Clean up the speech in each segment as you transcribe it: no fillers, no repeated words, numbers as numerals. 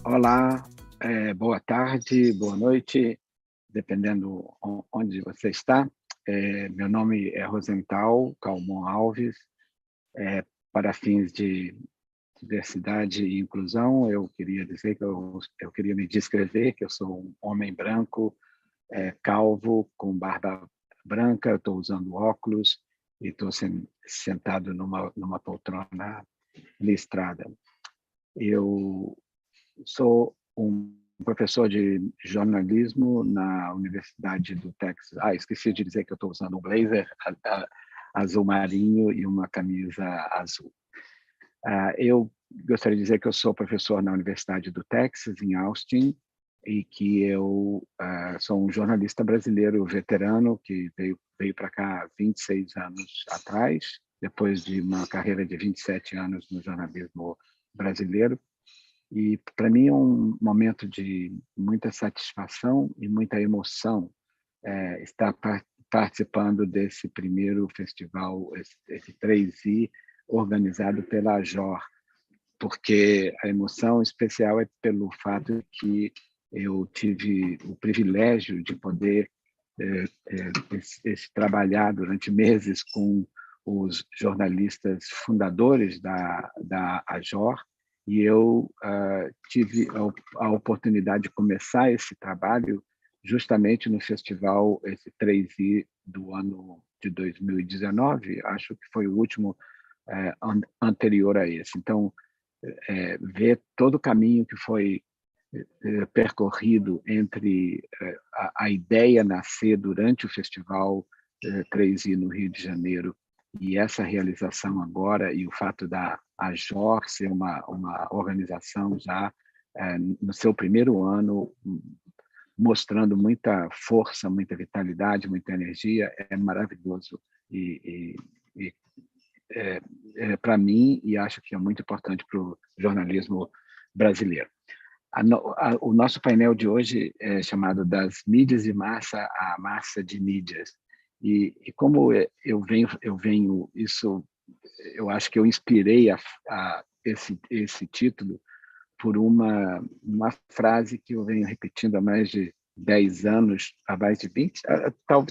Olá, boa tarde, boa noite, dependendo onde você está. Meu nome é Rosenthal Calmon Alves. Para fins de diversidade e inclusão, eu queria dizer que eu queria me descrever, que eu sou um homem branco, calvo, com barba branca, estou usando óculos e estou sentado numa poltrona listrada. Eu sou um professor de jornalismo na Universidade do Texas. Esqueci de dizer que eu estou usando um blazer azul marinho e uma camisa azul. Eu gostaria de dizer que eu sou professor na Universidade do Texas, em Austin, e que eu sou um jornalista brasileiro veterano que veio para cá há 26 anos atrás, depois de uma carreira de 27 anos no jornalismo brasileiro. E para mim é um momento de muita satisfação e muita emoção estar participando desse primeiro festival, esse 3i, organizado pela JOR, porque a emoção especial é pelo fato que eu tive o privilégio de poder trabalhar durante meses com os jornalistas fundadores da AJOR, e eu tive a oportunidade de começar esse trabalho justamente no festival, esse 3i do ano de 2019, acho que foi o último anterior a esse. Então, ver todo o caminho que foi percorrido entre a ideia nascer durante o festival 3i no Rio de Janeiro e essa realização agora, e o fato da AJOR ser uma organização já no seu primeiro ano, mostrando muita força, muita vitalidade, muita energia, é maravilhoso para mim, e acho que é muito importante para o jornalismo brasileiro. O nosso painel de hoje é chamado das mídias de massa à massa de mídias. E como eu venho isso, eu acho que eu inspirei esse título por uma frase que eu venho repetindo há mais de 10 anos, há mais de 20,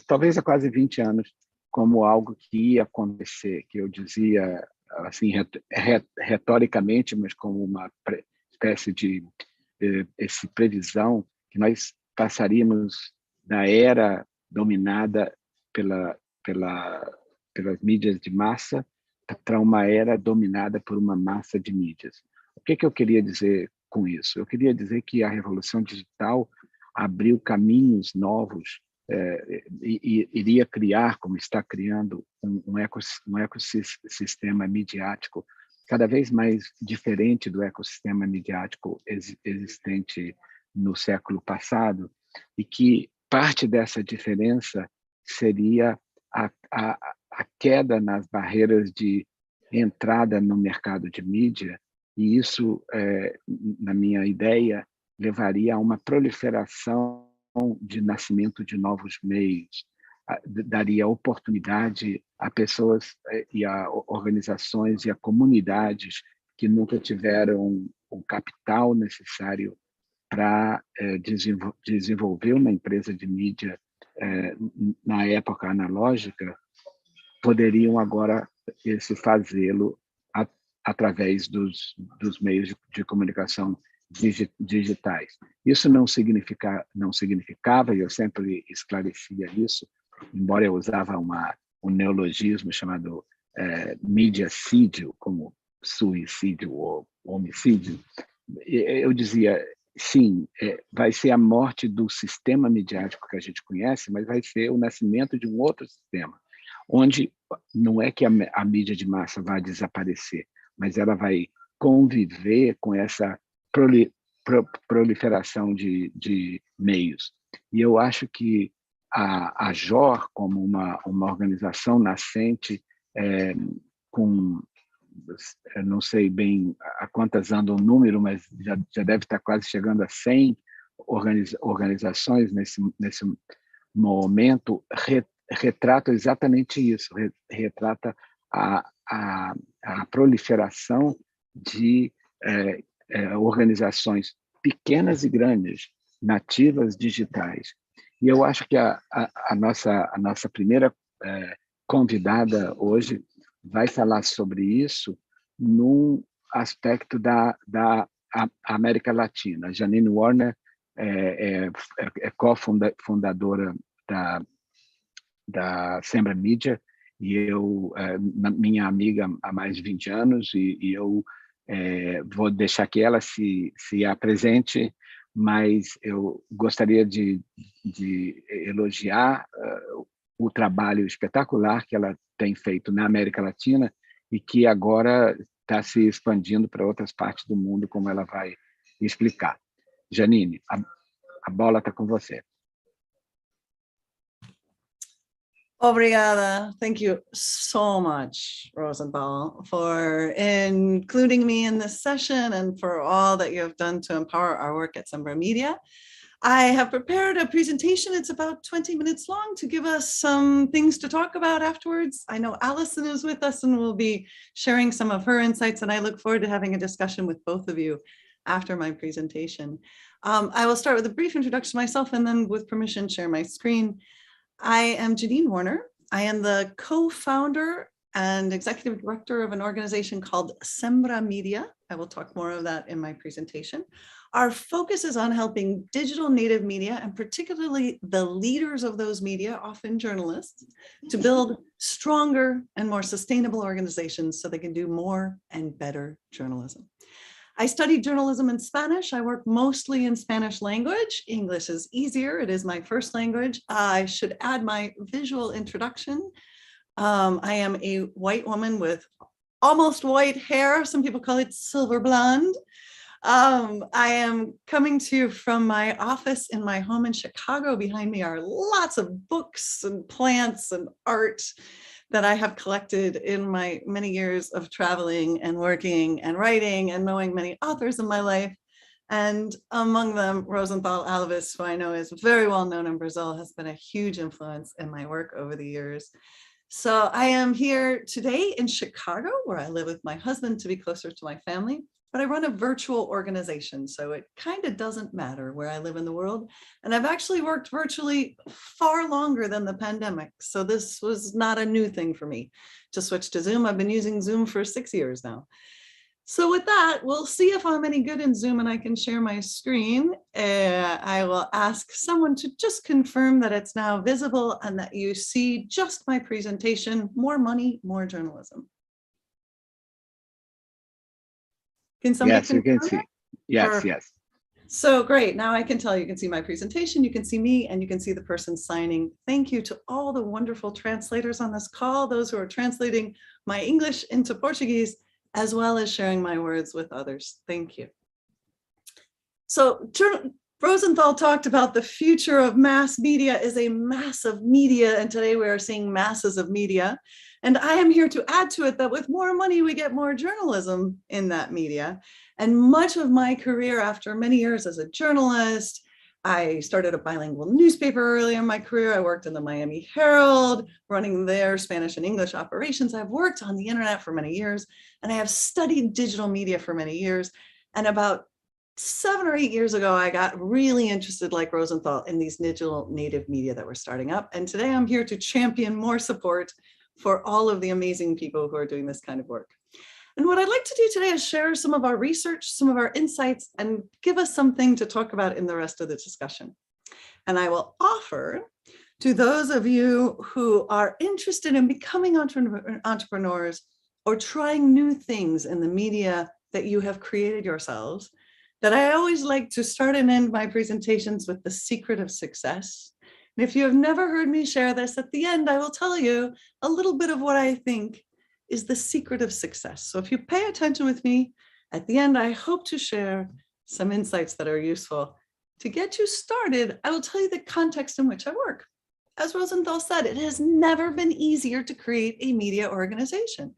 talvez há quase 20 anos, como algo que ia acontecer, que eu dizia assim retoricamente, mas como uma espécie de previsão, que nós passaríamos da era dominada pelas mídias de massa para uma era dominada por uma massa de mídias. O que eu queria dizer com isso? Eu queria dizer que a revolução digital abriu caminhos novos e iria criar, como está criando, um ecossistema midiático cada vez mais diferente do ecossistema midiático existente no século passado, e que parte dessa diferença seria a queda nas barreiras de entrada no mercado de mídia, e isso, na minha ideia, levaria a uma proliferação de nascimento de novos meios, daria oportunidade a pessoas e a organizações e a comunidades que nunca tiveram o capital necessário para desenvolver uma empresa de mídia na época analógica, poderiam agora fazê-lo através dos meios de comunicação digitais. Isso não significava, e eu sempre esclarecia isso, embora eu usava um neologismo chamado mídiacídio, como suicídio ou homicídio, eu dizia, sim, vai ser a morte do sistema midiático que a gente conhece, mas vai ser o nascimento de um outro sistema, onde não é que a mídia de massa vai desaparecer, mas ela vai conviver com essa proliferação de meios. E eu acho que a JOR, como uma organização nascente, com, não sei bem a quantas anda o número, mas já deve estar quase chegando a 100 organizações nesse momento, retrata exatamente isso, retrata a proliferação de organizações pequenas e grandes, nativas digitais. E eu acho que a nossa primeira convidada hoje vai falar sobre isso num aspecto da América Latina. Janine Warner é cofundadora da Sembra Mídia, e eu, minha amiga há mais de 20 anos, e eu vou deixar que ela se apresente, mas eu gostaria de elogiar o trabalho espetacular que ela tem feito na América Latina e que agora está se expandindo para outras partes do mundo, como ela vai explicar. Janine, a bola está com você. Obrigada. Thank you so much, Rosenthal, for including me in this session and for all that you have done to empower our work at Sembra Media. I have prepared a presentation. It's about 20 minutes long to give us some things to talk about afterwards. I know Allison is with us and will be sharing some of her insights, and I look forward to having a discussion with both of you after my presentation. I will start with a brief introduction to myself and then, with permission, share my screen. I am Janine Warner. I am the co-founder and executive director of an organization called Sembra Media. I will talk more of that in my presentation. Our focus is on helping digital native media, and particularly the leaders of those media, often journalists, to build stronger and more sustainable organizations so they can do more and better journalism. I studied journalism in Spanish. I work mostly in Spanish language. English is easier. It is my first language. I should add my visual introduction. I am a white woman with almost white hair. Some people call it silver blonde. I am coming to you from my office in my home in Chicago. Behind me are lots of books and plants and art that I have collected in my many years of traveling and working and writing and knowing many authors in my life. And among them, Rosenthal Alves, who I know is very well known in Brazil, has been a huge influence in my work over the years. So I am here today in Chicago, where I live with my husband to be closer to my family. But I run a virtual organization, so it kind of doesn't matter where I live in the world. And I've actually worked virtually far longer than the pandemic. So this was not a new thing for me to switch to Zoom. I've been using Zoom for 6 years now. So with that, we'll see if I'm any good in Zoom and I can share my screen. I will ask someone to just confirm that it's now visible and that you see just my presentation, More Money, More Journalism. Yes, you can see. Yes, yes. So great. Now I can tell you can see my presentation, you can see me, and you can see the person signing. Thank you to all the wonderful translators on this call, those who are translating my English into Portuguese, as well as sharing my words with others. Thank you. So Rosenthal talked about the future of mass media is a mass of media, and today we are seeing masses of media. And I am here to add to it that with more money, we get more journalism in that media. And much of my career, after many years as a journalist, I started a bilingual newspaper early in my career. I worked in the Miami Herald, running their Spanish and English operations. I've worked on the internet for many years, and I have studied digital media for many years. And about 7 or 8 years ago, I got really interested, like Rosenthal, in these digital native media that were starting up. And today I'm here to champion more support for all of the amazing people who are doing this kind of work. And what I'd like to do today is share some of our research, some of our insights, and give us something to talk about in the rest of the discussion. And I will offer to those of you who are interested in becoming entrepreneurs or trying new things in the media that you have created yourselves, that I always like to start and end my presentations with the secret of success. And if you have never heard me share this, at the end, I will tell you a little bit of what I think is the secret of success. So if you pay attention with me, at the end, I hope to share some insights that are useful. To get you started, I will tell you the context in which I work. As Rosenthal said, it has never been easier to create a media organization.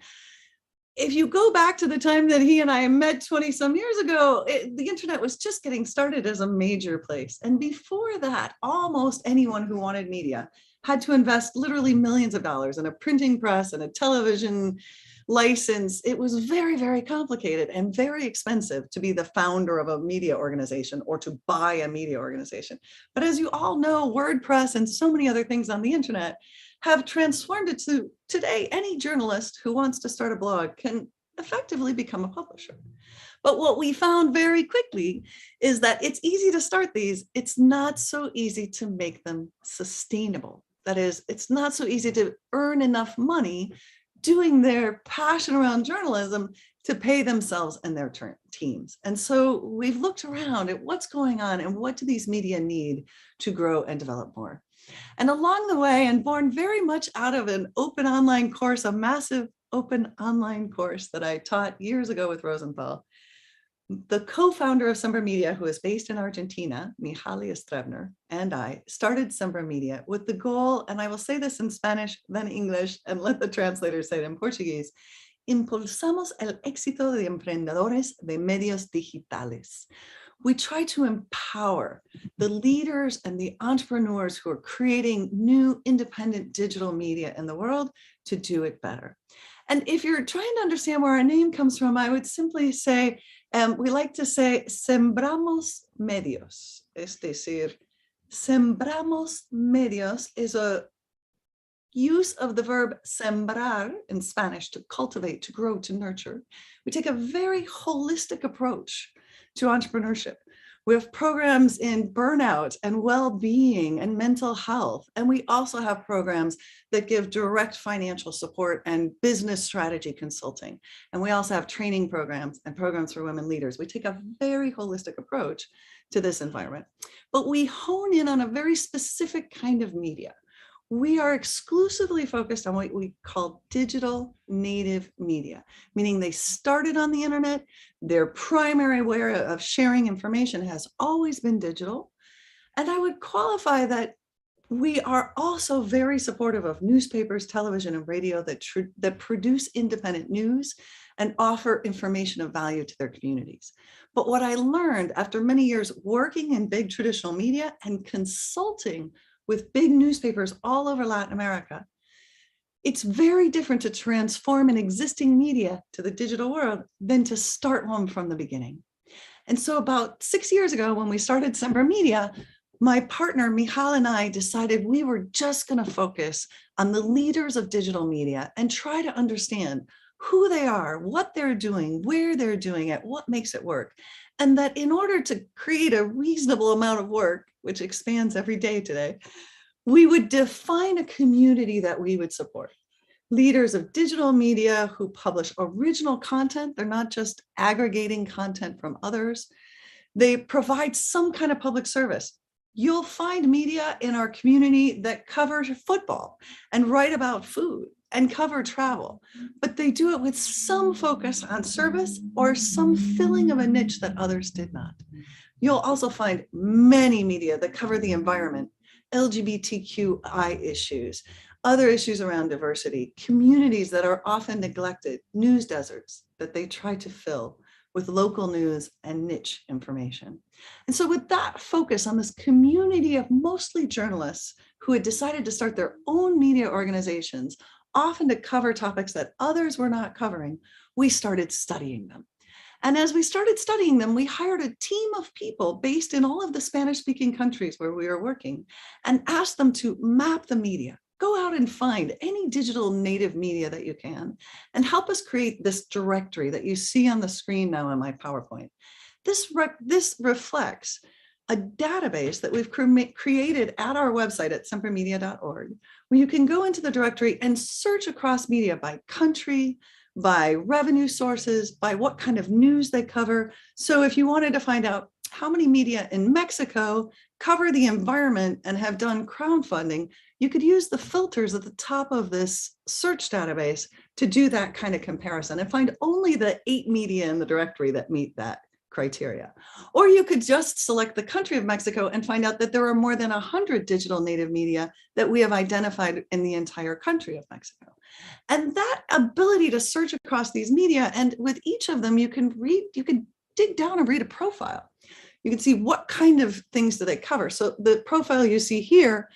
If you go back to the time that he and I met 20 some years ago, the internet was just getting started as a major place. And before that, almost anyone who wanted media had to invest literally millions of dollars in a printing press and a television license. It was very, very complicated and very expensive to be the founder of a media organization or to buy a media organization. But as you all know, WordPress and so many other things on the internet have transformed it to today, any journalist who wants to start a blog can effectively become a publisher. But what we found very quickly is that it's easy to start these. It's not so easy to make them sustainable. That is, it's not so easy to earn enough money doing their passion around journalism to pay themselves and their teams. And so we've looked around at what's going on and what do these media need to grow and develop more. And along the way, and born very much out of an open online course, a massive open online course that I taught years ago with Rosenthal, the co-founder of Sembra Media, who is based in Argentina, Mihaly Strebner, and I started Sembra Media with the goal, and I will say this in Spanish, then English, and let the translator say it in Portuguese, impulsamos el éxito de emprendedores de medios digitales. We try to empower the leaders and the entrepreneurs who are creating new independent digital media in the world to do it better. And if you're trying to understand where our name comes from, I would simply say, we like to say, sembramos medios. Es decir, sembramos medios is a use of the verb sembrar in Spanish, to cultivate, to grow, to nurture. We take a very holistic approach to entrepreneurship. We have programs in burnout and well-being and mental health. And we also have programs that give direct financial support and business strategy consulting. And we also have training programs and programs for women leaders. We take a very holistic approach to this environment, but we hone in on a very specific kind of media. We are exclusively focused on what we call digital native media, meaning they started on the internet. Their primary way of sharing information has always been digital. And I would qualify that we are also very supportive of newspapers, television, and radio that produce independent news and offer information of value to their communities. But what I learned after many years working in big traditional media and consulting with big newspapers all over Latin America, it's very different to transform an existing media to the digital world than to start one from the beginning. And so about 6 years ago, when we started Sembra Media, my partner Michal and I decided we were just going to focus on the leaders of digital media and try to understand who they are, what they're doing, where they're doing it, what makes it work. And that in order to create a reasonable amount of work, which expands every day today, we would define a community that we would support. Leaders of digital media who publish original content. They're not just aggregating content from others. They provide some kind of public service. You'll find media in our community that cover football and write about food and cover travel, but they do it with some focus on service or some filling of a niche that others did not. You'll also find many media that cover the environment, LGBTQI issues, other issues around diversity, communities that are often neglected, news deserts that they try to fill with local news and niche information. And so with that focus on this community of mostly journalists who had decided to start their own media organizations, often to cover topics that others were not covering, we started studying them. And as we started studying them, we hired a team of people based in all of the Spanish-speaking countries where we were working and asked them to map the media. Go out and find any digital native media that you can and help us create this directory that you see on the screen now in my PowerPoint. This reflects a database that we've created at our website at sempermedia.org, where you can go into the directory and search across media by country, by revenue sources, by what kind of news they cover. So if you wanted to find out how many media in Mexico cover the environment and have done crowdfunding, you could use the filters at the top of this search database to do that kind of comparison and find only the 8 media in the directory that meet that criteria. Or you could just select the country of Mexico and find out that there are more than 100 digital native media that we have identified in the entire country of Mexico. And that ability to search across these media, and with each of them, you can dig down and read a profile. You can see what kind of things do they cover. So the profile you see here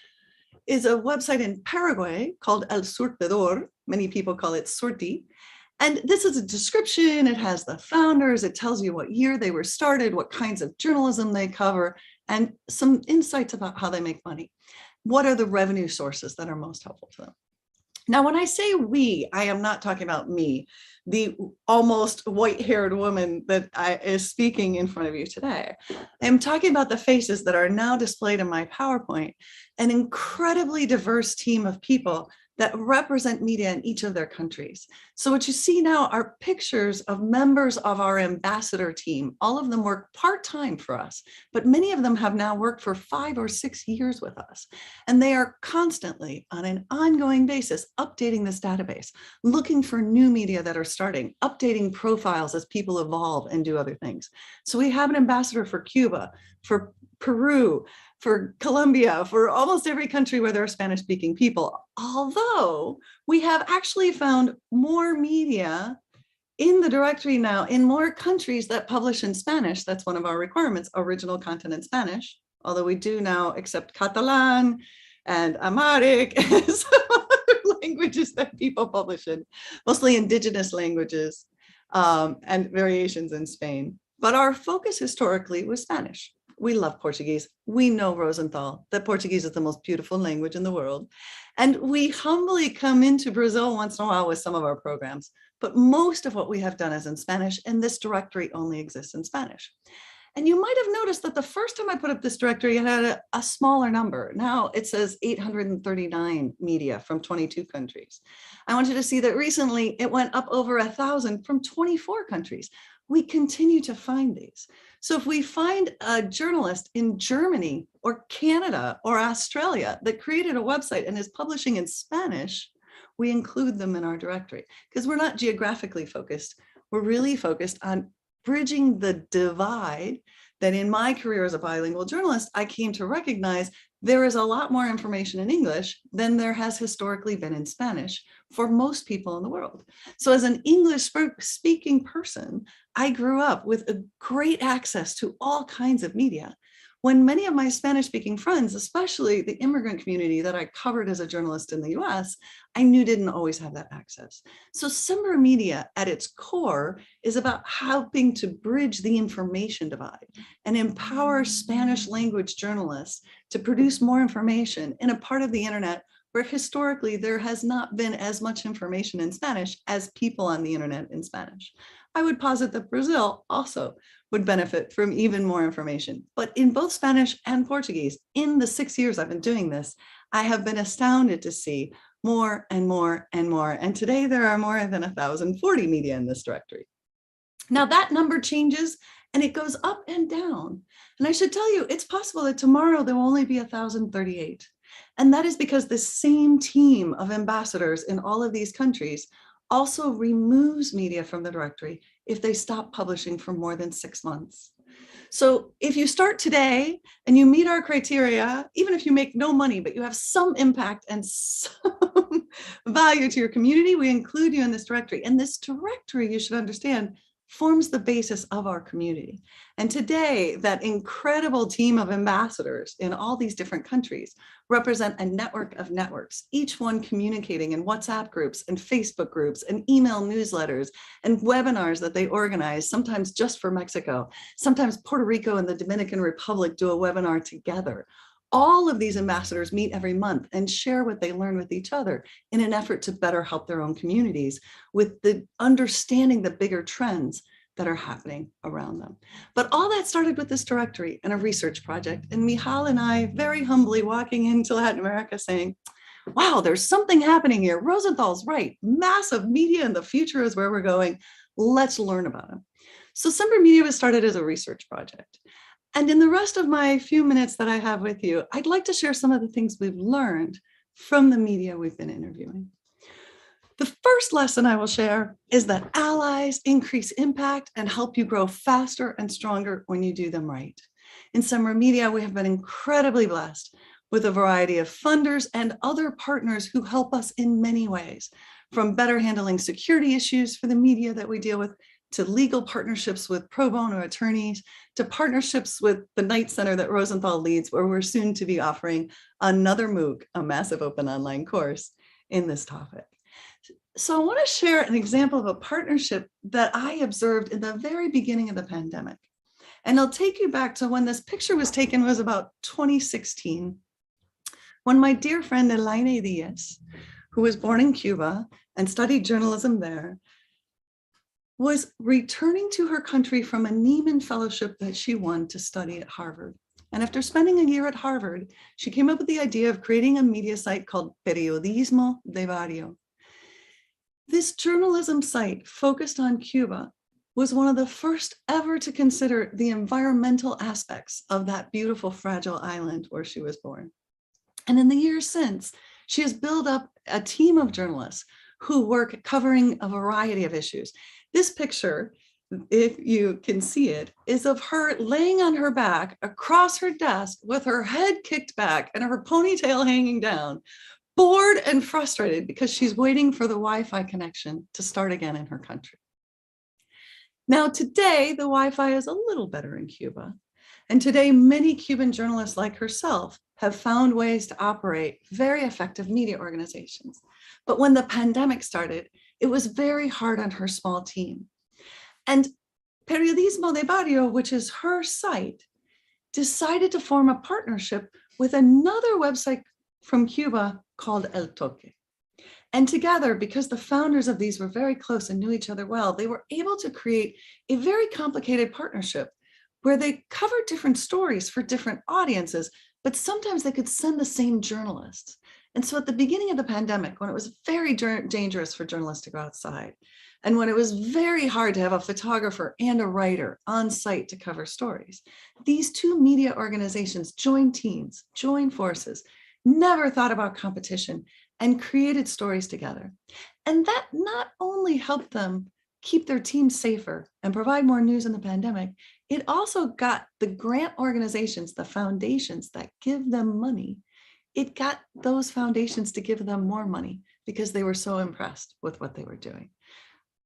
is a website in Paraguay called El Surtidor. Many people call it Surti. And this is a description. It has the founders. It tells you what year they were started, what kinds of journalism they cover, and some insights about how they make money. What are the revenue sources that are most helpful to them? Now, when I say we, I am not talking about me, the almost white-haired woman that is speaking in front of you today. I'm talking about the faces that are now displayed in my PowerPoint, an incredibly diverse team of people that represent media in each of their countries. So what you see now are pictures of members of our ambassador team. All of them work part-time for us, but many of them have now worked for 5 or 6 years with us. And they are constantly, on an ongoing basis, updating this database, looking for new media that are starting, updating profiles as people evolve and do other things. So we have an ambassador for Cuba, for Peru, for Colombia, for almost every country where there are Spanish-speaking people, although we have actually found more media in the directory now in more countries that publish in Spanish. That's one of our requirements, original content in Spanish, although we do now accept Catalan and Amharic and some other languages that people publish in, mostly indigenous languages and variations in Spain. But our focus historically was Spanish. We love Portuguese. We know, Rosenthal, that Portuguese is the most beautiful language in the world. And we humbly come into Brazil once in a while with some of our programs, but most of what we have done is in Spanish, and this directory only exists in Spanish. And you might have noticed that the first time I put up this directory, it had a smaller number. Now it says 839 media from 22 countries. I want you to see that recently it went up over 1,000 from 24 countries. We continue to find these. So if we find a journalist in Germany or Canada or Australia that created a website and is publishing in Spanish, we include them in our directory because we're not geographically focused. We're really focused on bridging the divide that in my career as a bilingual journalist, I came to recognize there is a lot more information in English than there has historically been in Spanish for most people in the world. So as an English speaking person, I grew up with a great access to all kinds of media. When many of my Spanish speaking friends, especially the immigrant community that I covered as a journalist in the US, I knew didn't always have that access. So Sember Media at its core is about helping to bridge the information divide and empower Spanish language journalists to produce more information in a part of the internet where historically there has not been as much information in Spanish as people on the internet in Spanish. I would posit that Brazil also would benefit from even more information. But in both Spanish and Portuguese, in the 6 years I've been doing this, I have been astounded to see more and more and more. And today there are more than 1,040 media in this directory. Now that number changes and it goes up and down. And I should tell you, it's possible that tomorrow there will only be 1,038. And that is because the same team of ambassadors in all of these countries also removes media from the directory if they stop publishing for more than 6 months. So if you start today and you meet our criteria, even if you make no money, but you have some impact and some value to your community, we include you in this directory. And this directory, you should understand, forms the basis of our community. And today, that incredible team of ambassadors in all these different countries represent a network of networks, each one communicating in WhatsApp groups and Facebook groups and email newsletters and webinars that they organize, sometimes just for Mexico. Sometimes Puerto Rico and the Dominican Republic do a webinar together. All of these ambassadors meet every month and share what they learn with each other in an effort to better help their own communities with the understanding the bigger trends that are happening around them. But all that started with this directory and a research project, and Michal and I very humbly walking into Latin America saying, wow, there's something happening here. Rosenthal's right. Massive media in the future is where we're going. Let's learn about them. So Sember Media was started as a research project. And in the rest of my few minutes that I have with you, I'd like to share some of the things we've learned from the media we've been interviewing. The first lesson I will share is that allies increase impact and help you grow faster and stronger when you do them right. In Sember Media, we have been incredibly blessed with a variety of funders and other partners who help us in many ways, from better handling security issues for the media that we deal with, to legal partnerships with pro bono attorneys, to partnerships with the Knight Center that Rosenthal leads, where we're soon to be offering another MOOC, a massive open online course in this topic. So I want to share an example of a partnership that I observed in the very beginning of the pandemic. And I'll take you back to when this picture was taken was about 2016, when my dear friend Elaine Diaz, who was born in Cuba and studied journalism there, was returning to her country from a Nieman Fellowship that she won to study at Harvard. And after spending a year at Harvard, she came up with the idea of creating a media site called Periodismo de Barrio. This journalism site focused on Cuba was one of the first ever to consider the environmental aspects of that beautiful, fragile island where she was born. And in the years since, she has built up a team of journalists who work covering a variety of issues. This picture, if you can see it, is of her laying on her back across her desk with her head kicked back and her ponytail hanging down, bored and frustrated because she's waiting for the Wi-Fi connection to start again in her country. Now, today, the Wi-Fi is a little better in Cuba. And today, many Cuban journalists like herself have found ways to operate very effective media organizations. But when the pandemic started, it was very hard on her small team. And Periodismo de Barrio, which is her site, decided to form a partnership with another website from Cuba called El Toque. And together, because the founders of these were very close and knew each other well, they were able to create a very complicated partnership where they covered different stories for different audiences, but sometimes they could send the same journalists. And so at the beginning of the pandemic, when it was very dangerous for journalists to go outside, and when it was very hard to have a photographer and a writer on site to cover stories, these two media organizations joined teams, joined forces, never thought about competition, and created stories together. And that not only helped them keep their teams safer and provide more news in the pandemic, it also got the grant organizations, the foundations that give them money, it got those foundations to give them more money because they were so impressed with what they were doing.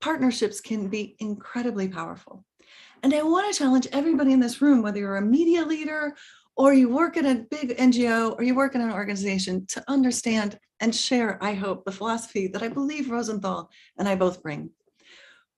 Partnerships can be incredibly powerful. And I want to challenge everybody in this room, whether you're a media leader or you work at a big NGO or you work in an organization, to understand and share, I hope, the philosophy that I believe Rosenthal and I both bring.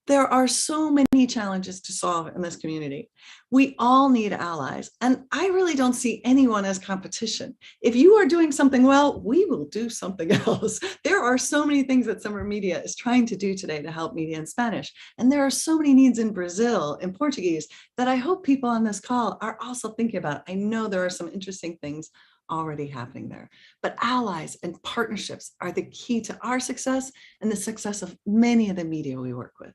There are so many challenges to solve in this community. We all need allies, and I really don't see anyone as competition. If you are doing something well, we will do something else. There are so many things that Summer Media is trying to do today to help media in Spanish, and there are so many needs in Brazil, in Portuguese, that I hope people on this call are also thinking about. I know there are some interesting things already happening there, but allies and partnerships are the key to our success and the success of many of the media we work with.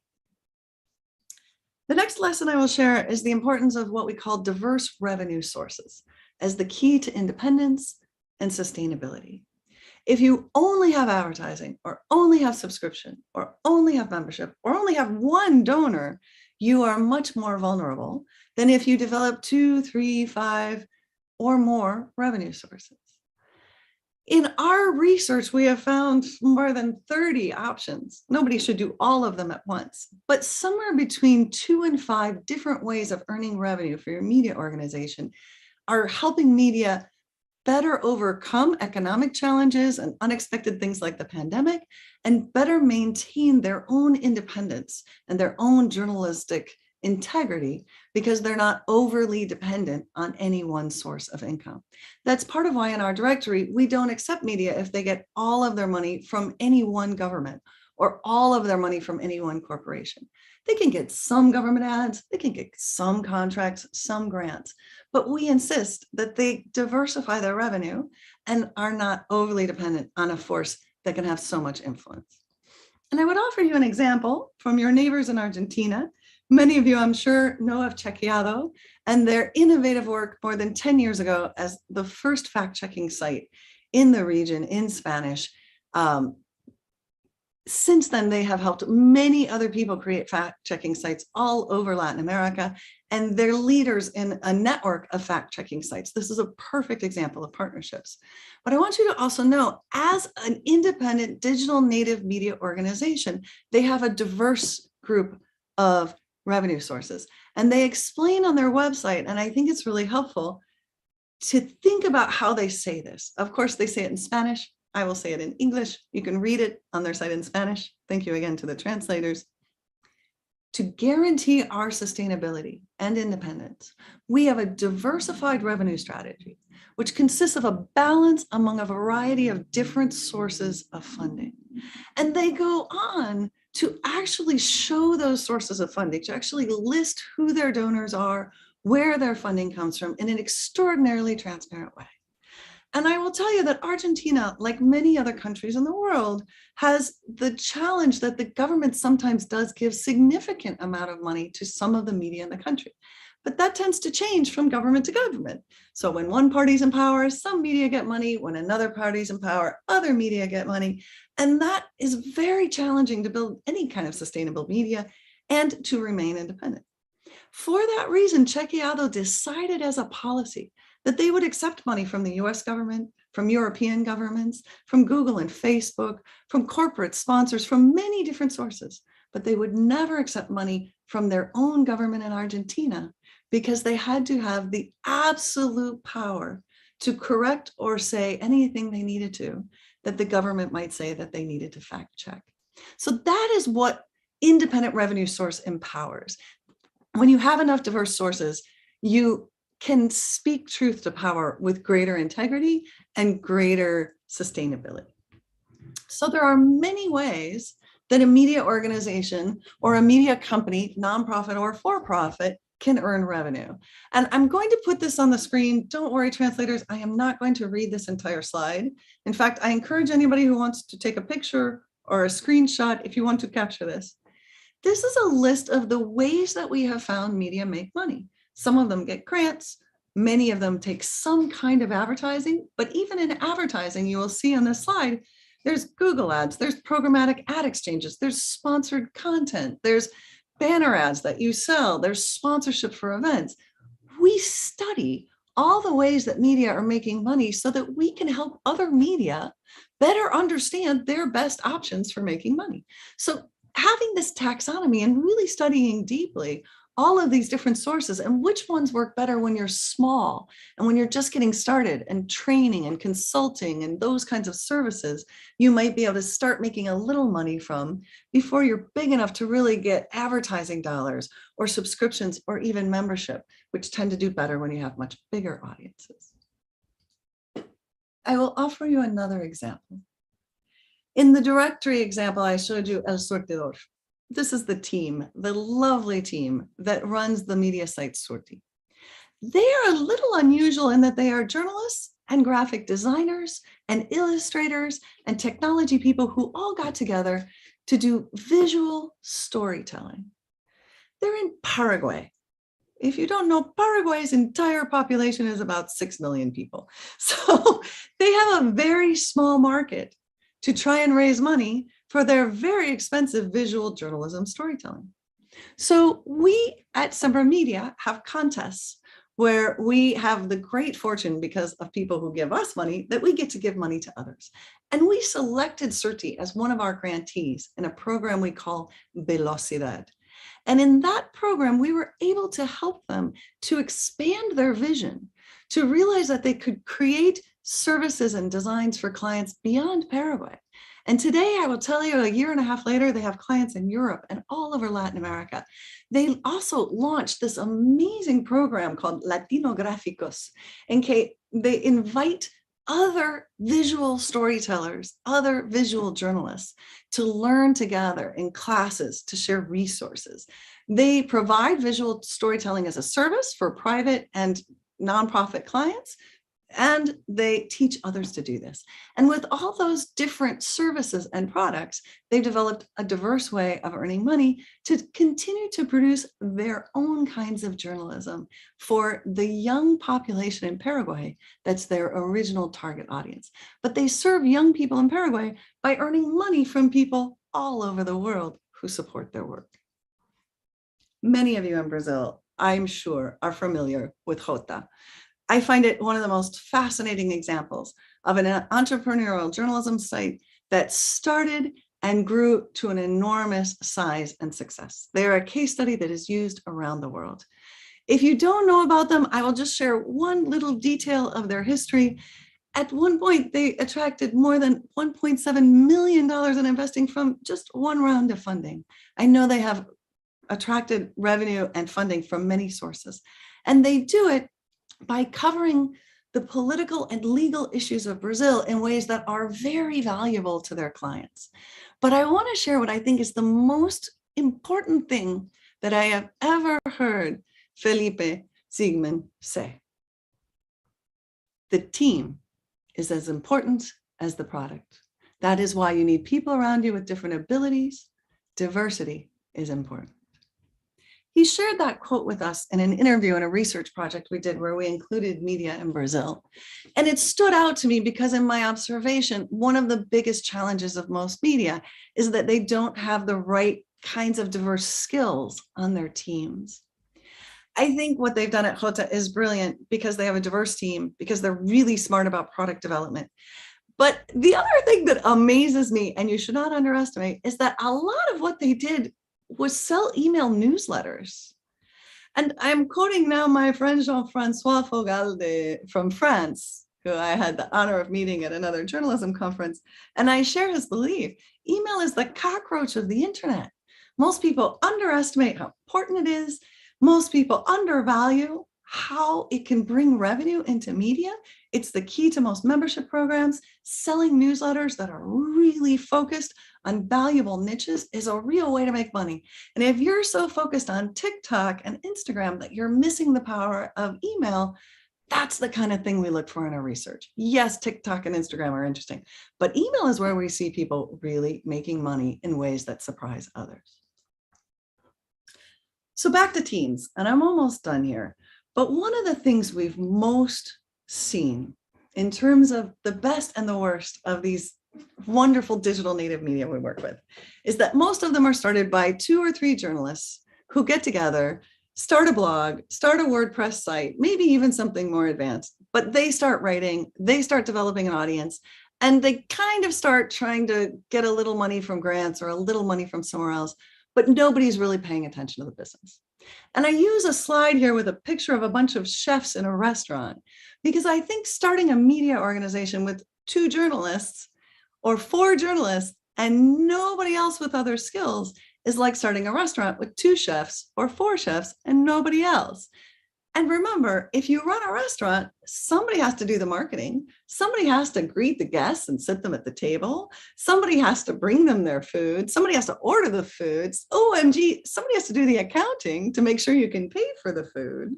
The next lesson I will share is the importance of what we call diverse revenue sources as the key to independence and sustainability. If you only have advertising, or only have subscription, or only have membership, or only have one donor, you are much more vulnerable than if you develop 2, 3, 5, or more revenue sources. In our research, we have found more than 30 options. Nobody should do all of them at once, but somewhere between 2 and 5 different ways of earning revenue for your media organization are helping media better overcome economic challenges and unexpected things like the pandemic, and better maintain their own independence and their own journalistic integrity, because they're not overly dependent on any one source of income. That's part of why in our directory, we don't accept media if they get all of their money from any one government or all of their money from any one corporation. They can get some government ads, they can get some contracts, some grants, but we insist that they diversify their revenue and are not overly dependent on a force that can have so much influence. And I would offer you an example from your neighbors in Argentina. Many of you, I'm sure, know of Chequeado and their innovative work more than 10 years ago as the first fact-checking site in the region in Spanish. Since then, they have helped many other people create fact-checking sites all over Latin America, and they're leaders in a network of fact-checking sites. This is a perfect example of partnerships. But I want you to also know, as an independent digital native media organization, they have a diverse group of revenue sources. And they explain on their website, and I think it's really helpful to think about how they say this. Of course, they say it in Spanish, I will say it in English. You can read it on their site in Spanish. Thank you again to the translators. To guarantee our sustainability and independence, we have a diversified revenue strategy, which consists of a balance among a variety of different sources of funding. And they go on to actually show those sources of funding, to actually list who their donors are, where their funding comes from in an extraordinarily transparent way. And I will tell you that Argentina, like many other countries in the world, has the challenge that the government sometimes does give significant amount of money to some of the media in the country. But that tends to change from government to government. So when one party's in power, some media get money. When another party's in power, other media get money. And that is very challenging to build any kind of sustainable media and to remain independent. For that reason, Chequeado decided as a policy that they would accept money from the US government, from European governments, from Google and Facebook, from corporate sponsors, from many different sources, but they would never accept money from their own government in Argentina because they had to have the absolute power to correct or say anything they needed to that the government might say that they needed to fact check. So that is what independent revenue source empowers. When you have enough diverse sources, you can speak truth to power with greater integrity and greater sustainability. So there are many ways that a media organization or a media company, nonprofit or for-profit, can earn revenue. And I'm going to put this on the screen. Don't worry, translators, I am not going to read this entire slide. In fact, I encourage anybody who wants to take a picture or a screenshot if you want to capture this. This is a list of the ways that we have found media make money. Some of them get grants, many of them take some kind of advertising, but even in advertising, you will see on this slide, there's Google ads, there's programmatic ad exchanges, there's sponsored content, there's banner ads that you sell, there's sponsorship for events. We study all the ways that media are making money so that we can help other media better understand their best options for making money. So having this taxonomy and really studying deeply all of these different sources and which ones work better when you're small and when you're just getting started and training and consulting and those kinds of services, you might be able to start making a little money from before you're big enough to really get advertising dollars or subscriptions or even membership, which tend to do better when you have much bigger audiences. I will offer you another example. In the directory example, I showed you El Surtidor. This is the team, the lovely team that runs the media site Surti. They are a little unusual in that they are journalists and graphic designers and illustrators and technology people who all got together to do visual storytelling. They're in Paraguay. If you don't know, Paraguay's entire population is about 6 million people. So they have a very small market to try and raise money for their very expensive visual journalism storytelling. So we at Sembra Media have contests where we have the great fortune, because of people who give us money, that we get to give money to others. And we selected Surti as one of our grantees in a program we call Velocidad. And in that program, we were able to help them to expand their vision, to realize that they could create services and designs for clients beyond Paraguay. And today, I will tell you, a year and a half later, they have clients in Europe and all over Latin America. They also launched this amazing program called Latinográficos, in case they invite other visual storytellers, other visual journalists to learn together in classes to share resources. They provide visual storytelling as a service for private and nonprofit clients, and they teach others to do this. And with all those different services and products, they've developed a diverse way of earning money to continue to produce their own kinds of journalism for the young population in Paraguay that's their original target audience. But they serve young people in Paraguay by earning money from people all over the world who support their work. Many of you in Brazil, I'm sure, are familiar with Jota. I find it one of the most fascinating examples of an entrepreneurial journalism site that started and grew to an enormous size and success. They are a case study that is used around the world. If you don't know about them, I will just share one little detail of their history. At one point, they attracted more than $1.7 million in investing from just one round of funding. I know they have attracted revenue and funding from many sources, and they do it by covering the political and legal issues of Brazil in ways that are very valuable to their clients. But I want to share what I think is the most important thing that I have ever heard Felipe Siegman say. The team is as important as the product. That is why you need people around you with different abilities. Diversity is important. He shared that quote with us in an interview in a research project we did where we included media in Brazil. And it stood out to me because in my observation, one of the biggest challenges of most media is that they don't have the right kinds of diverse skills on their teams. I think what they've done at Jota is brilliant because they have a diverse team, because they're really smart about product development. But the other thing that amazes me, and you should not underestimate, is that a lot of what they did was sell email newsletters. And I'm quoting now my friend Jean-François Fogalde from France, who I had the honor of meeting at another journalism conference. And I share his belief. Email is the cockroach of the internet. Most people underestimate how important it is. Most people undervalue how it can bring revenue into media. It's the key to most membership programs. Selling newsletters that are really focused on valuable niches is a real way to make money. And if you're so focused on TikTok and Instagram that you're missing the power of email, that's the kind of thing we look for in our research. Yes, TikTok and Instagram are interesting, but email is where we see people really making money in ways that surprise others. So back to teams, and I'm almost done here. But one of the things we've most seen in terms of the best and the worst of these wonderful digital native media we work with is that most of them are started by 2 or 3 journalists who get together, start a blog, start a WordPress site, maybe even something more advanced, but they start writing, they start developing an audience, and they kind of start trying to get a little money from grants or a little money from somewhere else, but nobody's really paying attention to the business. And I use a slide here with a picture of a bunch of chefs in a restaurant, because I think starting a media organization with 2 journalists or 4 journalists and nobody else with other skills is like starting a restaurant with 2 chefs or 4 chefs and nobody else. And remember, if you run a restaurant, somebody has to do the marketing. Somebody has to greet the guests and sit them at the table. Somebody has to bring them their food. Somebody has to order the foods. OMG, somebody has to do the accounting to make sure you can pay for the food.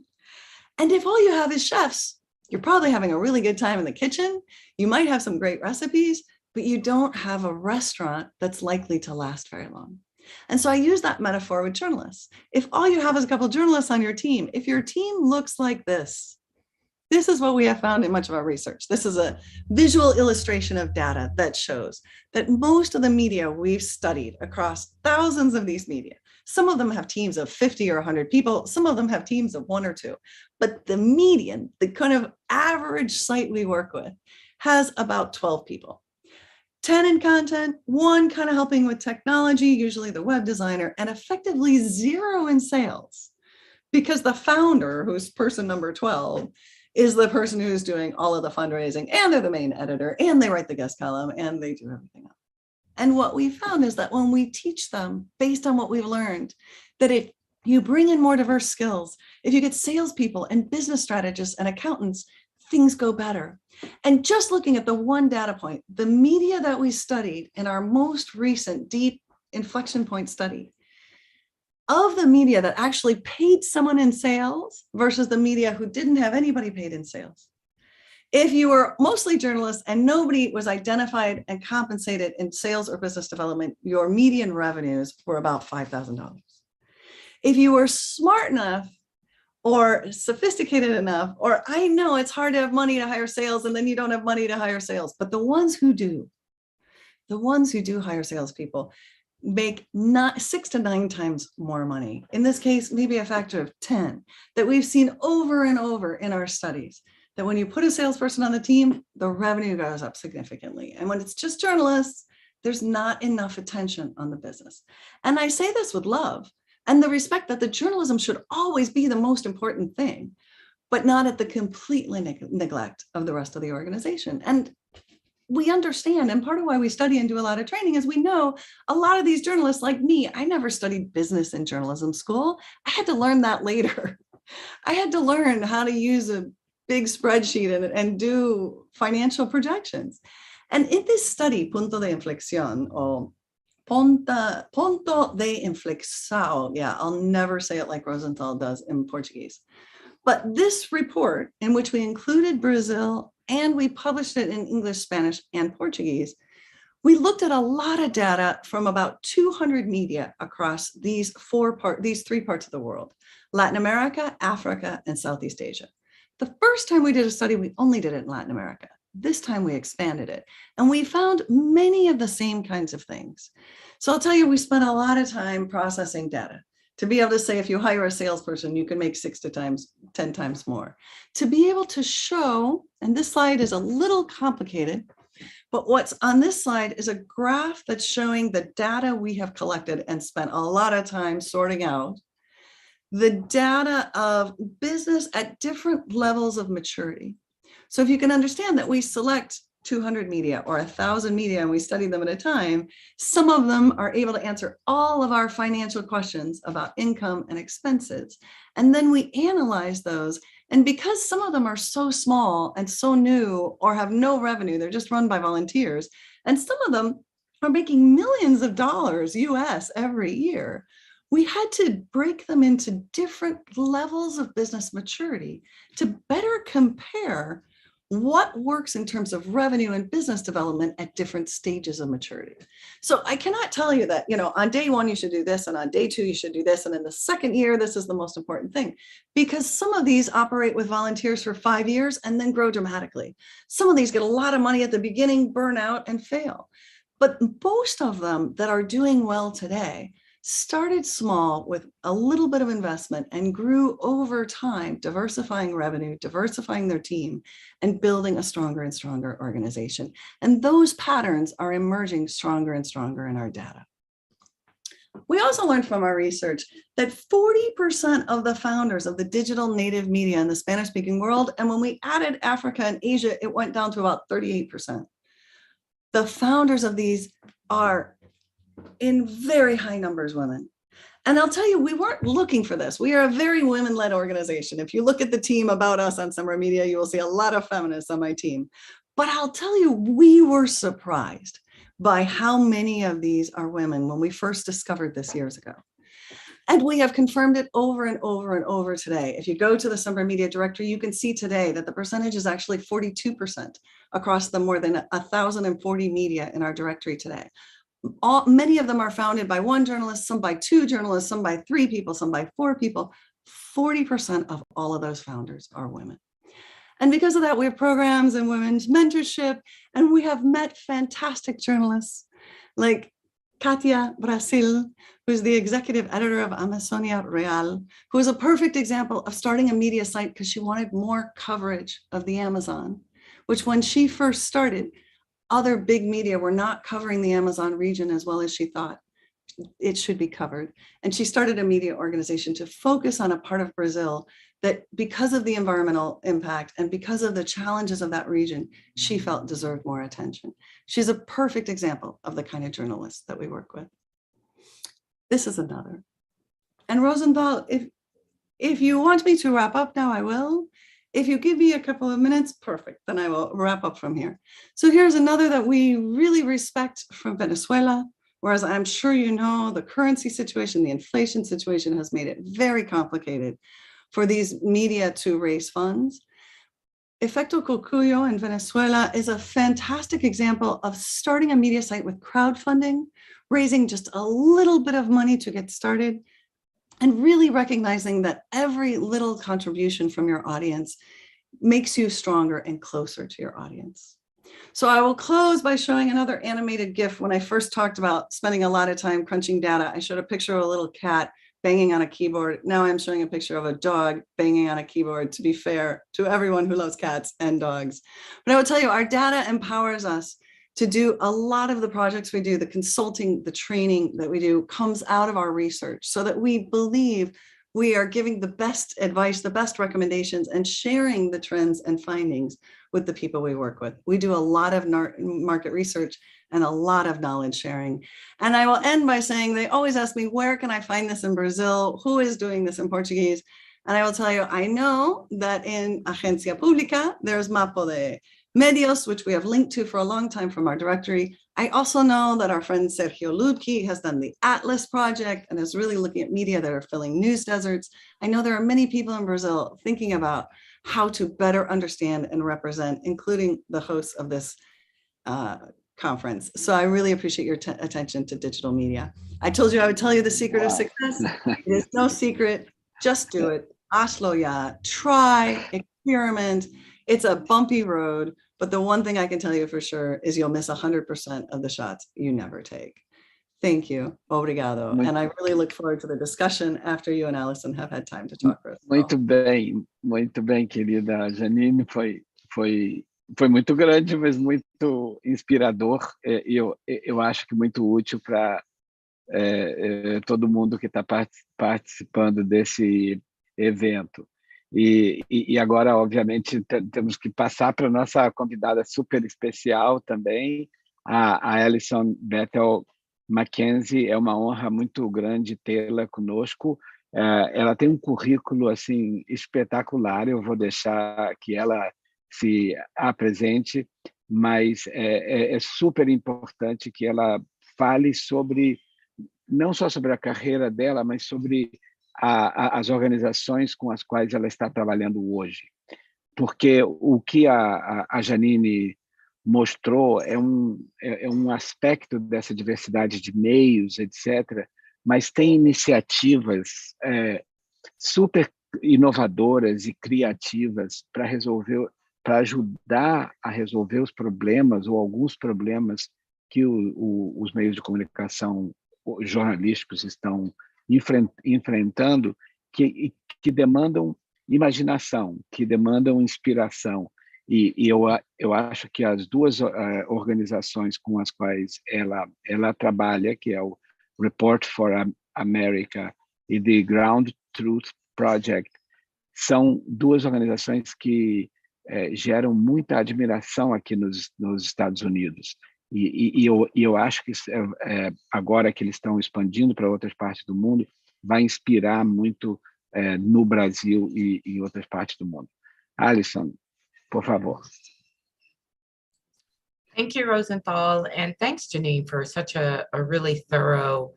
And if all you have is chefs, you're probably having a really good time in the kitchen. You might have some great recipes, but you don't have a restaurant that's likely to last very long. And so I use that metaphor with journalists. If all you have is a couple of journalists on your team, if your team looks like this is what we have found in much of our research. This is a visual illustration of data that shows that most of the media we've studied across thousands of these media, some of them have teams of 50 or 100 people, some of them have teams of 1 or 2, but the median, the kind of average site we work with, has about 12 people. 10 in content, 1 kind of helping with technology, usually the web designer, and effectively 0 in sales, because the founder, who's person number 12, is the person who's doing all of the fundraising, and they're the main editor, and they write the guest column, and they do everything else. And what we found is that when we teach them, based on what we've learned, that if you bring in more diverse skills, if you get salespeople and business strategists and accountants, things go better. And just looking at the one data point, the media that we studied in our most recent deep inflection point study, of the media that actually paid someone in sales versus the media who didn't have anybody paid in sales, if you were mostly journalists and nobody was identified and compensated in sales or business development, your median revenues were about $5,000. If you were smart enough or sophisticated enough, or I know it's hard to have money to hire sales and then you don't have money to hire sales, but the ones who do hire salespeople make 6 to 9 times more money. In this case, maybe a factor of 10 that we've seen over and over in our studies, that when you put a salesperson on the team, the revenue goes up significantly. And when it's just journalists, there's not enough attention on the business. And I say this with love and the respect that the journalism should always be the most important thing. but not at the complete neglect of the rest of the organization. And we understand, and part of why we study and do a lot of training is we know a lot of these journalists like me, I never studied business in journalism school. I had to learn that later. I had to learn how to use a big spreadsheet and do financial projections. And in this study, punto de inflexión, or ponto de inflexão, yeah, I'll never say it like Rosenthal does in Portuguese. But this report, in which we included Brazil and we published it in English, Spanish, and Portuguese, we looked at a lot of data from about 200 media across these three parts of the world: Latin America, Africa, and Southeast Asia. The first time we did a study, we only did it in Latin America. This time we expanded it, and we found many of the same kinds of things. So I'll tell you, we spent a lot of time processing data to be able to say, if you hire a salesperson, you can make 6 to 10 times more. To be able to show, and this slide is a little complicated, but what's on this slide is a graph that's showing the data we have collected and spent a lot of time sorting out, the data of business at different levels of maturity. So if you can understand that we select 200 media or 1,000 media and we study them at a time, some of them are able to answer all of our financial questions about income and expenses. And then we analyze those. And because some of them are so small and so new or have no revenue, they're just run by volunteers, and some of them are making millions of dollars US every year, we had to break them into different levels of business maturity to better compare what works in terms of revenue and business development at different stages of maturity. So I cannot tell you that, on day 1, you should do this, and on day 2, you should do this, and in the second year, this is the most important thing, because some of these operate with volunteers for 5 years and then grow dramatically. Some of these get a lot of money at the beginning, burn out, and fail. But most of them that are doing well today started small with a little bit of investment and grew over time, diversifying revenue, diversifying their team, and building a stronger and stronger organization. And those patterns are emerging stronger and stronger in our data. We also learned from our research that 40% of the founders of the digital native media in the Spanish-speaking world, and when we added Africa and Asia, it went down to about 38%. The founders of these are in very high numbers women. And I'll tell you, we weren't looking for this. We are a very women-led organization. If you look at the team about us on Summer Media, you will see a lot of feminists on my team. But I'll tell you, we were surprised by how many of these are women when we first discovered this years ago. And we have confirmed it over and over and over today. If you go to the Summer Media directory, you can see today that the percentage is actually 42% across the more than 1,040 media in our directory today. Many of them are founded by 1 journalist, some by 2 journalists, some by 3 people, some by 4 people. 40% of all of those founders are women. And because of that, we have programs in women's mentorship, and we have met fantastic journalists like Katia Brasil, who's the executive editor of Amazonia Real, who is a perfect example of starting a media site because she wanted more coverage of the Amazon, which when she first started, other big media were not covering the Amazon region as well as she thought it should be covered. And she started a media organization to focus on a part of Brazil that, because of the environmental impact and because of the challenges of that region, she felt deserved more attention. She's a perfect example of the kind of journalists that we work with. This is another. And Rosenthal, if you want me to wrap up now, I will. If you give me a couple of minutes, perfect, then I will wrap up from here. So here's another that we really respect from Venezuela, whereas I'm sure you know the currency situation, the inflation situation has made it very complicated for these media to raise funds. Efecto Cocuyo in Venezuela is a fantastic example of starting a media site with crowdfunding, raising just a little bit of money to get started, and really recognizing that every little contribution from your audience makes you stronger and closer to your audience. So I will close by showing another animated GIF. When I first talked about spending a lot of time crunching data, I showed a picture of a little cat banging on a keyboard. Now I'm showing a picture of a dog banging on a keyboard, to be fair to everyone who loves cats and dogs. But I will tell you, our data empowers us to do a lot of the projects we do. The consulting, the training that we do comes out of our research, so that we believe we are giving the best advice, the best recommendations, and sharing the trends and findings with the people we work with. We do a lot of market research and a lot of knowledge sharing. And I will end by saying, they always ask me, where can I find this in Brazil? Who is doing this in Portuguese? And I will tell you, I know that in Agencia Pública, there's Mapo de Medios, which we have linked to for a long time from our directory. I also know that our friend Sergio Ludke has done the Atlas project and is really looking at media that are filling news deserts. I know there are many people in Brazil thinking about how to better understand and represent, including the hosts of this conference. So I really appreciate your attention to digital media. I told you I would tell you the secret of success. It is no secret. Just do it. Hazlo ya. Try, experiment. It's a bumpy road, but the one thing I can tell you for sure is you'll miss 100% of the shots you never take. Thank you. Obrigado. And I really look forward to the discussion after you and Alison have had time to talk. Muito bem, querida Janine. Foi muito grande, mas muito inspirador. Eu acho que muito útil para todo mundo que está participando desse evento. E agora, obviamente, temos que passar para a nossa convidada super especial também, a Alison Bethel Mackenzie. É uma honra muito grande tê-la conosco. Ela tem um currículo assim espetacular. Eu vou deixar que ela se apresente, mas é super importante que ela fale sobre, não só sobre a carreira dela, mas sobre as organizações com as quais ela está trabalhando hoje. Porque o que a Janine mostrou é um aspecto dessa diversidade de meios, etc., mas tem iniciativas super inovadoras e criativas para ajudar a resolver os problemas ou alguns problemas que os meios de comunicação jornalísticos estão enfrentando, que demandam imaginação, que demandam inspiração. E eu acho que as duas organizações com as quais ela trabalha, que é o Report for America e The Ground Truth Project, são duas organizações que geram muita admiração aqui nos Estados Unidos. E eu acho que agora que eles estão expandindo para outras partes do mundo, vai inspirar muito no Brasil e em outras partes do mundo. Alison, por favor. Thank you, Rosenthal, and thanks, Janine, for such a really thorough,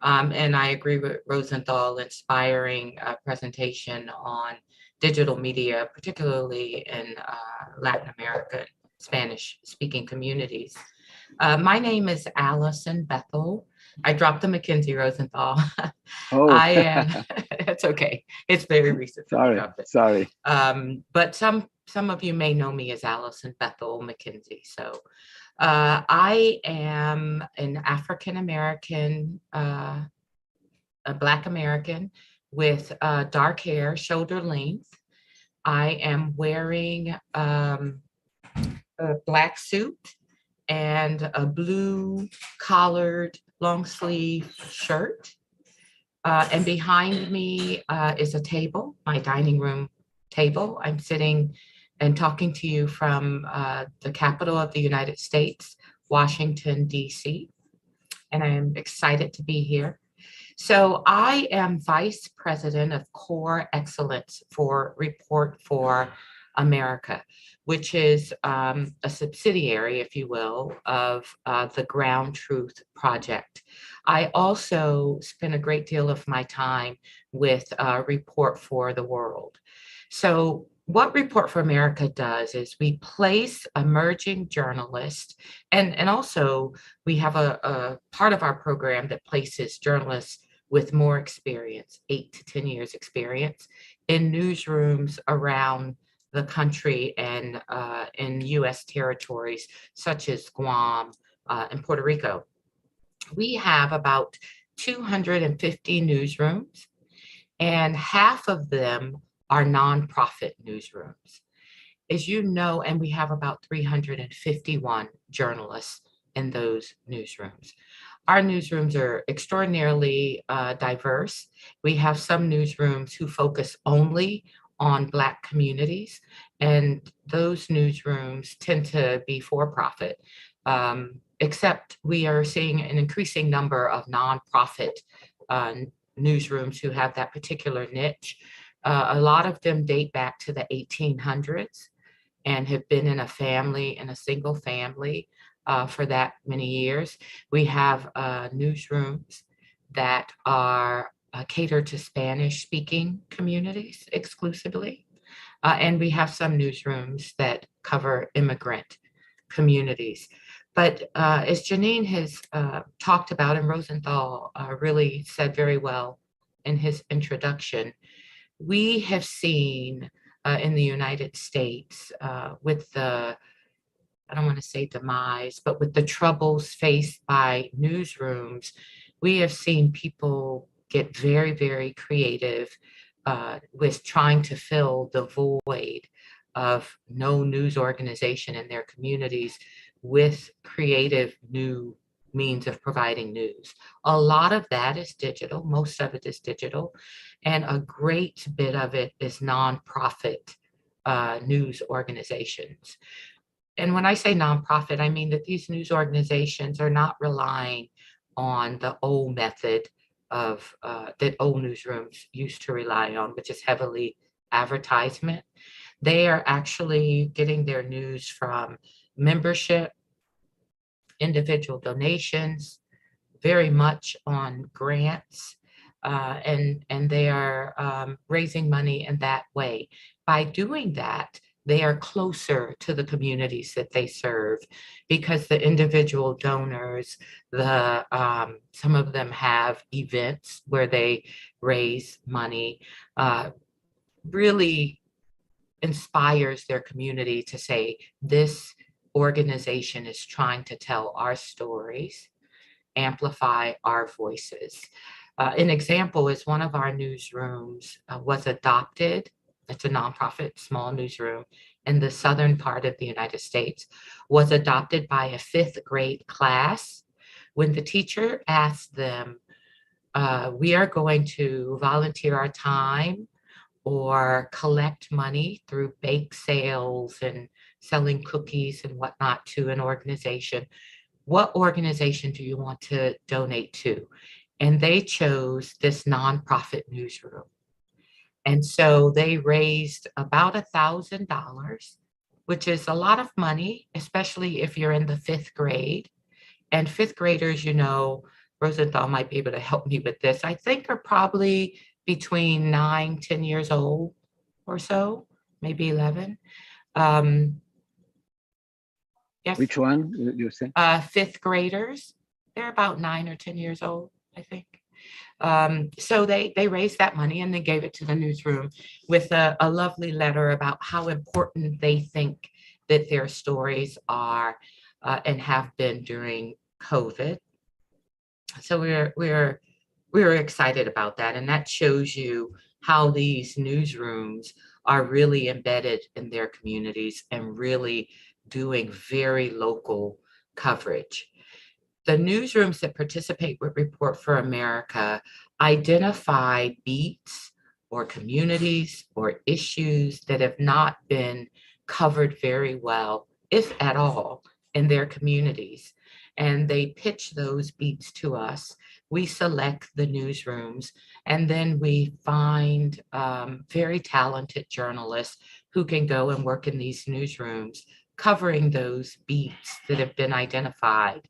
and I agree with Rosenthal, inspiring presentation on digital media, particularly in Latin America, Spanish-speaking communities. My name is Alison Bethel. I dropped the Mackenzie, Rosenthal. Oh, I am. It's okay. It's very recent. Sorry. But some of you may know me as Alison Bethel Mackenzie. So I am an African American, a Black American with dark hair, shoulder length. I am wearing a black suit and a blue collared long sleeve shirt. And behind me is a table, my dining room table. I'm sitting and talking to you from the capital of the United States, Washington, D.C. And I am excited to be here. So I am Vice President of Core Excellence for Report for America, which is a subsidiary, if you will, of the Ground Truth Project. I also spend a great deal of my time with Report for the World. So what Report for America does is we place emerging journalists, and also we have a part of our program that places journalists with more experience, 8 to 10 years experience, in newsrooms around the country and in U.S. territories such as Guam and Puerto Rico. We have about 250 newsrooms, and half of them are nonprofit newsrooms. As you know, and we have about 351 journalists in those newsrooms. our newsrooms are extraordinarily diverse. We have some newsrooms who focus only on Black communities, and those newsrooms tend to be for-profit, except we are seeing an increasing number of nonprofit newsrooms who have that particular niche. A lot of them date back to the 1800s and have been in a single family for that many years. We have newsrooms that are catered to Spanish-speaking communities exclusively. And we have some newsrooms that cover immigrant communities. But as Janine has talked about, and Rosenthal really said very well in his introduction, we have seen in the United States with the, I don't want to say demise, but with the troubles faced by newsrooms, we have seen people get very, very creative with trying to fill the void of no news organization in their communities with creative new means of providing news. A lot of that is digital, most of it is digital, and a great bit of it is nonprofit news organizations. And when I say nonprofit, I mean that these news organizations are not relying on the old method of that old newsrooms used to rely on, which is heavily advertisement. They are actually getting their news from membership, individual donations, very much on grants, and they are raising money in that way. By doing that, they are closer to the communities that they serve because the individual donors, some of them have events where they raise money, really inspires their community to say, this organization is trying to tell our stories, amplify our voices. An example is one of our newsrooms was adopted. It's a nonprofit small newsroom in the southern part of the United States, was adopted by a 5th grade class. When the teacher asked them, we are going to volunteer our time or collect money through bake sales and selling cookies and whatnot to an organization, what organization do you want to donate to? And they chose this nonprofit newsroom. And so they raised about $1,000, which is a lot of money, especially if you're in the 5th grade. And 5th graders, you know, Rosenthal might be able to help me with this, I think are probably between 9, 10 years old or so, maybe 11. Yes. Which one you say? 5th graders. They're about 9 or 10 years old, I think. So they raised that money and they gave it to the newsroom with a lovely letter about how important they think that their stories are and have been during COVID. So we're excited about that, and that shows you how these newsrooms are really embedded in their communities and really doing very local coverage. The newsrooms that participate with Report for America identify beats or communities or issues that have not been covered very well, if at all, in their communities. And they pitch those beats to us. We select the newsrooms, and then we find very talented journalists who can go and work in these newsrooms, covering those beats that have been identified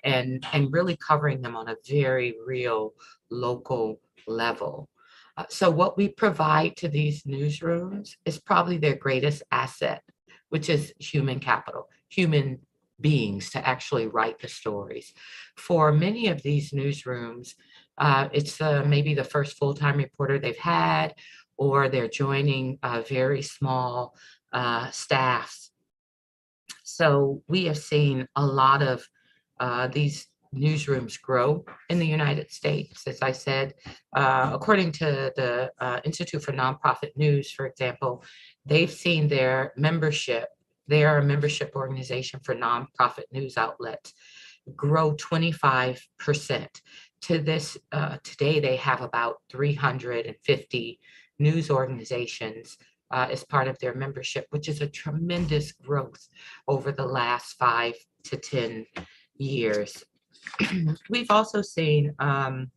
and really covering them on a very real local level. So what we provide to these newsrooms is probably their greatest asset, which is human capital, human beings to actually write the stories. For many of these newsrooms, it's maybe the first full-time reporter they've had, or they're joining very small staffs. So we have seen a lot of these newsrooms grow in the United States. As I said, according to the Institute for Nonprofit News, for example, they've seen their membership, they are a membership organization for nonprofit news outlets. grow 25%. To this, today they have about 350 news organizations as part of their membership, which is a tremendous growth over the last 5 to 10 years. We've also seen a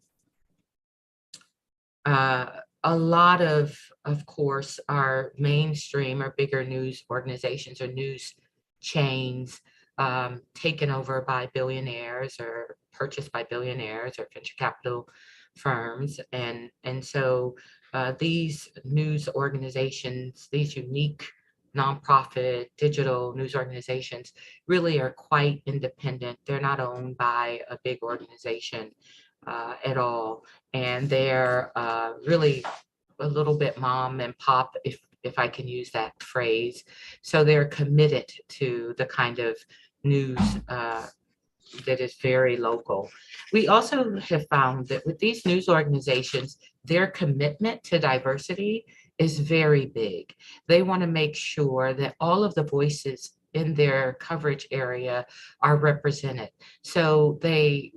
lot of course, our mainstream or bigger news organizations or news chains taken over by billionaires or purchased by billionaires or venture capital firms. And so these news organizations, these unique nonprofit digital news organizations really are quite independent. They're not owned by a big organization at all. And they're really a little bit mom and pop, if I can use that phrase. So they're committed to the kind of news that is very local. We also have found that with these news organizations, their commitment to diversity is very big. They want to make sure that all of the voices in their coverage area are represented. So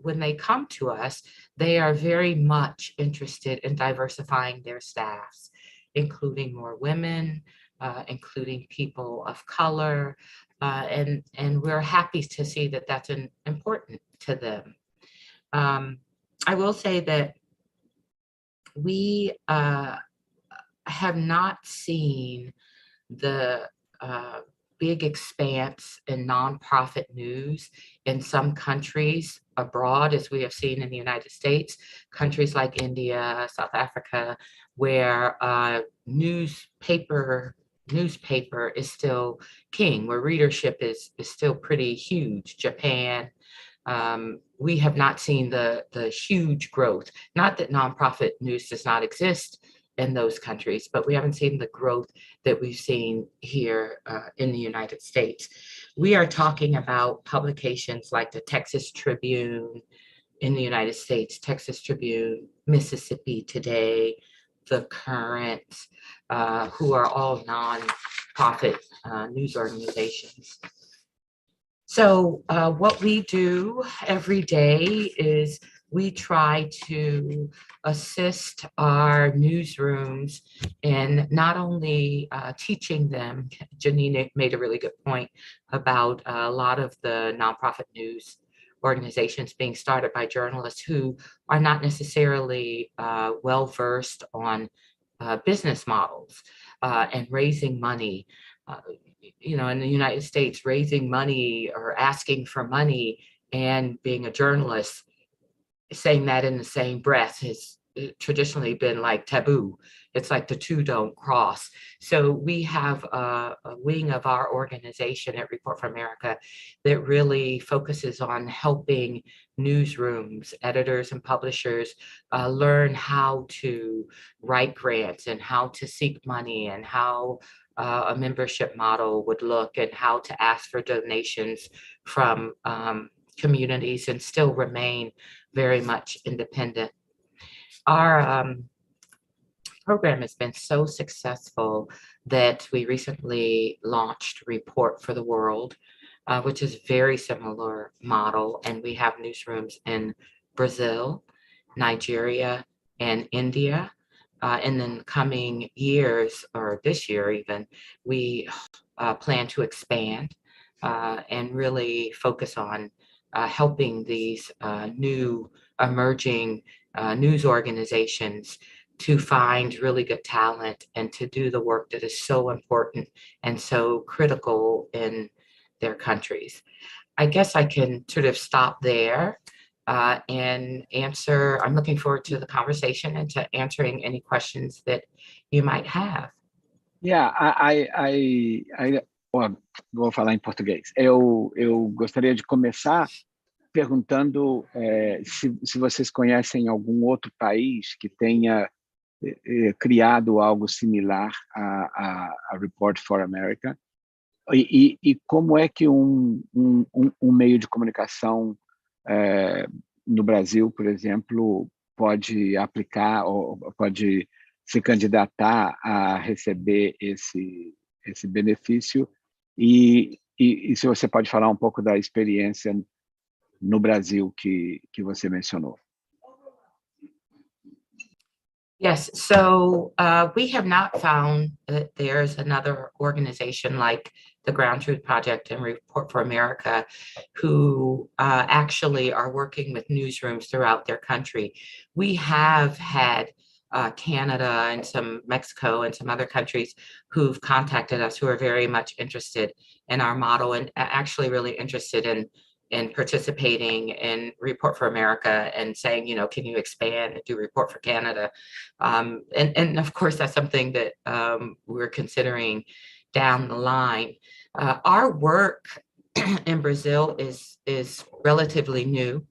when they come to us, they are very much interested in diversifying their staffs, including more women, including people of color, and we're happy to see that that's important to them. I will say that we have not seen the big expanse in nonprofit news in some countries abroad, as we have seen in the United States, countries like India, South Africa, where newspaper is still king, where readership is still pretty huge. Japan, we have not seen the huge growth. Not that nonprofit news does not exist in those countries, but we haven't seen the growth that we've seen here in the United States. We are talking about publications like the Texas Tribune in the United States, Texas Tribune, Mississippi Today, The Current, who are all nonprofit news organizations. So what we do every day is we try to assist our newsrooms in not only teaching them. Janine made a really good point about a lot of the nonprofit news organizations being started by journalists who are not necessarily well-versed on business models and raising money. You know, in the United States, raising money or asking for money and being a journalist, saying that in the same breath has traditionally been like taboo. It's like the two don't cross. So we have a wing of our organization at Report for America that really focuses on helping newsrooms, editors and publishers learn how to write grants and how to seek money and how a membership model would look and how to ask for donations from communities and still remain very much independent. Our program has been so successful that we recently launched Report for the World, which is a very similar model. And we have newsrooms in Brazil, Nigeria, and India. And in the coming years, or this year even, we plan to expand and really focus on helping these new emerging news organizations to find really good talent and to do the work that is so important and so critical in their countries. I guess I can sort of stop there and answer. I'm looking forward to the conversation and to answering any questions that you might have. Yeah, Bom, vou falar em português. Eu gostaria de começar perguntando se vocês conhecem algum outro país que tenha criado algo similar a Report for America e como é que um meio de comunicação no Brasil, por exemplo, pode aplicar ou pode se candidatar a receber esse benefício e se você pode falar um pouco da experiência no Brasil que você mencionou? Yes, so we have not found that there's another organization like the Ground Truth Project and Report for America who actually are working with newsrooms throughout their country. We have had Canada and some Mexico and some other countries who've contacted us who are very much interested in our model and actually really interested in participating in Report for America and saying, you know, can you expand and do Report for Canada? And of course, that's something that we're considering down the line. Our work in Brazil is relatively new.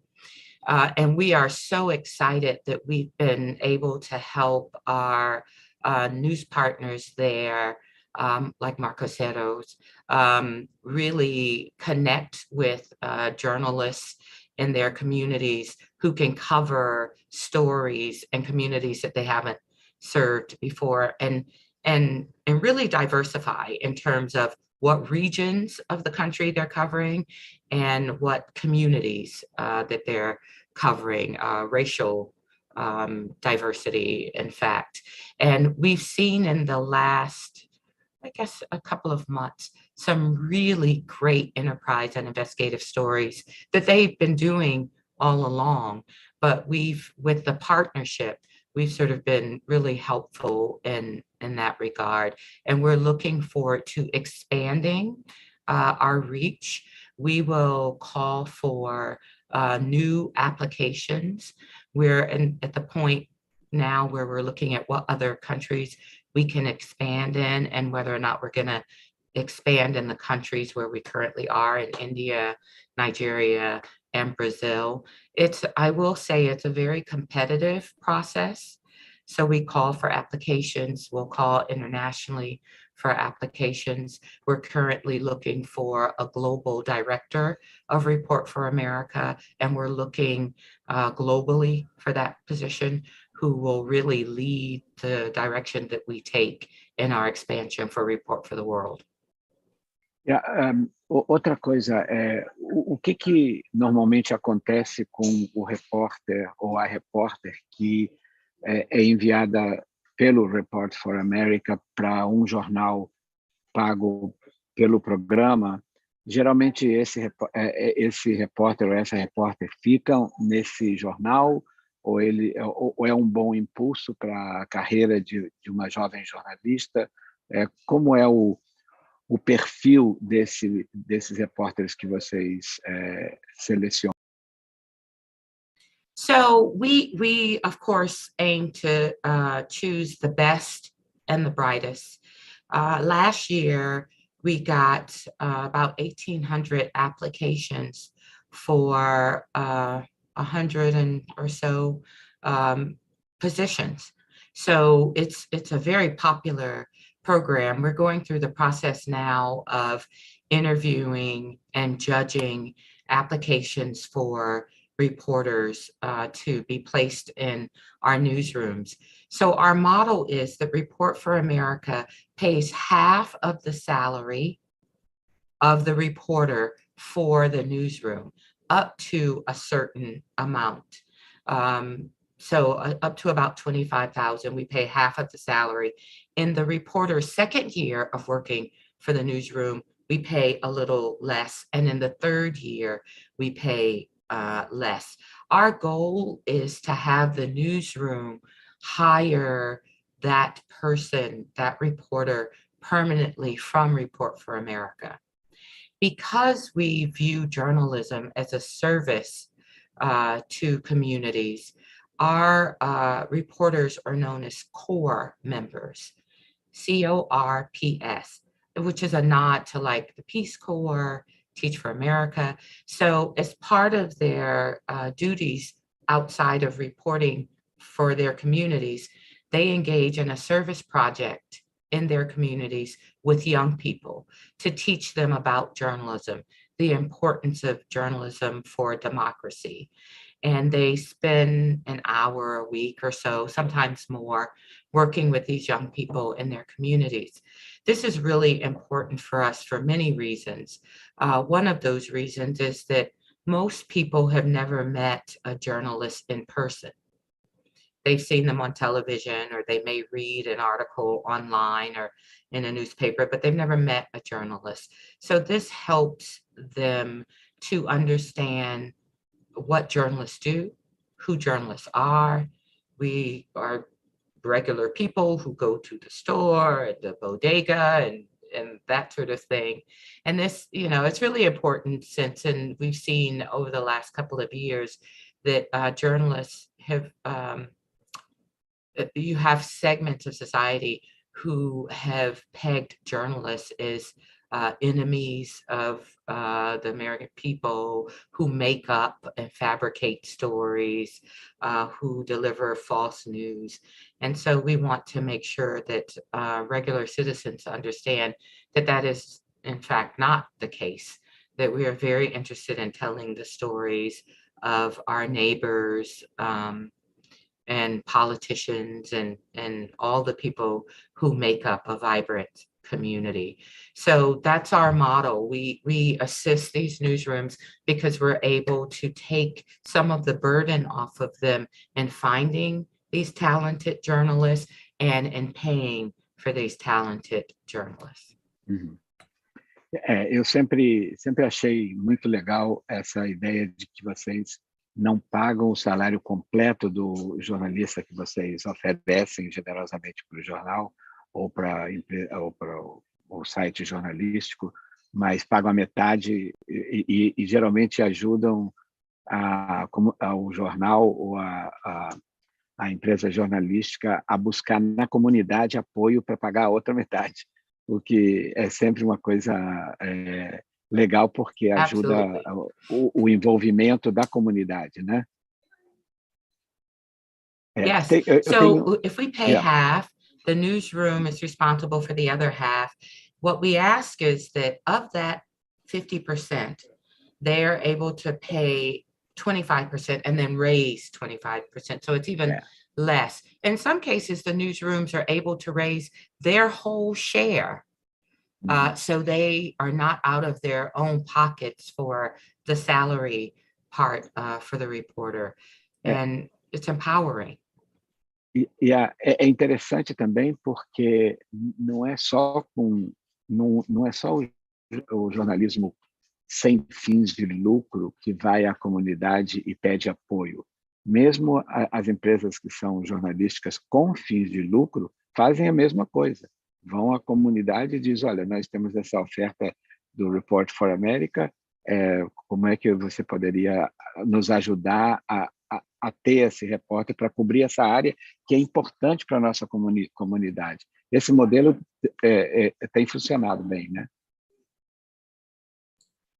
And we are so excited that we've been able to help our news partners there, like Marcoceros, really connect with journalists in their communities who can cover stories and communities that they haven't served before, and really diversify in terms of what regions of the country they're covering and what communities that they're covering, racial diversity, in fact. And we've seen in the last, I guess, a couple of months, some really great enterprise and investigative stories that they've been doing all along. But with the partnership, we've sort of been really helpful in that regard. And we're looking forward to expanding our reach. We will call for new applications. We're at the point now where we're looking at what other countries we can expand in and whether or not we're going to expand in the countries where we currently are in India, Nigeria, and Brazil. I will say it's a very competitive process. So we call for applications, we'll call internationally for applications. We're currently looking for a global director of Report for America, and we're looking globally for that position, who will really lead the direction that we take in our expansion for Report for the World. Yeah, outra coisa, o que normalmente acontece com o repórter ou a repórter que é enviada pelo Report for America para um jornal pago pelo programa? Geralmente esse repórter ou essa repórter ficam nesse jornal, ou é um bom impulso para a carreira de uma jovem jornalista? Como é o perfil desses repórteres que vocês selecionam? So we of course aim to choose the best and the brightest. Last year we got about 1,800 applications for 100 or so positions. So it's a very popular program. We're going through the process now of interviewing and judging applications for reporters to be placed in our newsrooms. So our model is that Report for America pays half of the salary of the reporter for the newsroom up to a certain amount. So up to about $25,000, we pay half of the salary. In the reporter's second year of working for the newsroom, we pay a little less. And in the third year, we pay less. Our goal is to have the newsroom hire that person, that reporter, permanently from Report for America. Because we view journalism as a service to communities, our reporters are known as core members, CORPS, which is a nod to like the Peace Corps, Teach for America. So as part of their duties outside of reporting for their communities, they engage in a service project in their communities with young people to teach them about journalism, the importance of journalism for democracy. And they spend an hour a week or so, sometimes more, working with these young people in their communities. This is really important for us for many reasons. One of those reasons is that most people have never met a journalist in person. They've seen them on television, or they may read an article online or in a newspaper, but they've never met a journalist. So this helps them to understand what journalists do, who journalists are. We are regular people who go to the store, the bodega, and that sort of thing. And this, it's really important and we've seen over the last couple of years that journalists have, you have segments of society who have pegged journalists as enemies of the American people, who make up and fabricate stories, who deliver false news. And so we want to make sure that regular citizens understand that that is, in fact, not the case, that we are very interested in telling the stories of our neighbors, and politicians and all the people who make up a vibrant community. So that's our model. We assist these newsrooms because we're able to take some of the burden off of them in finding these talented journalists and in paying for these talented journalists. Uhum. Eu sempre achei muito legal essa ideia de que vocês não pagam o salário completo do jornalista que vocês oferecem generosamente para o jornal ou para o site jornalístico, mas pagam a metade e geralmente ajudam ao jornal ou a empresa jornalística a buscar na comunidade apoio para pagar a outra metade, o que é sempre uma coisa legal, porque ajuda o envolvimento da comunidade, né? Yes. So if we pay half, the newsroom is responsible for the other half. What we ask is that of that 50%, they're able to pay 25% and then raise 25%. So it's even less. In some cases, the newsrooms are able to raise their whole share. So they are not out of their own pockets for the salary part for the reporter. And it's empowering. É interessante também porque não é só o jornalismo sem fins de lucro que vai à comunidade e pede apoio. Mesmo as empresas que são jornalísticas com fins de lucro fazem a mesma coisa. Vão à comunidade e dizem, olha, nós temos essa oferta do Report for America, como é que você poderia nos ajudar a ter esse repórter para cobrir essa área que é importante para a nossa comunidade. Esse modelo tem funcionado bem, né?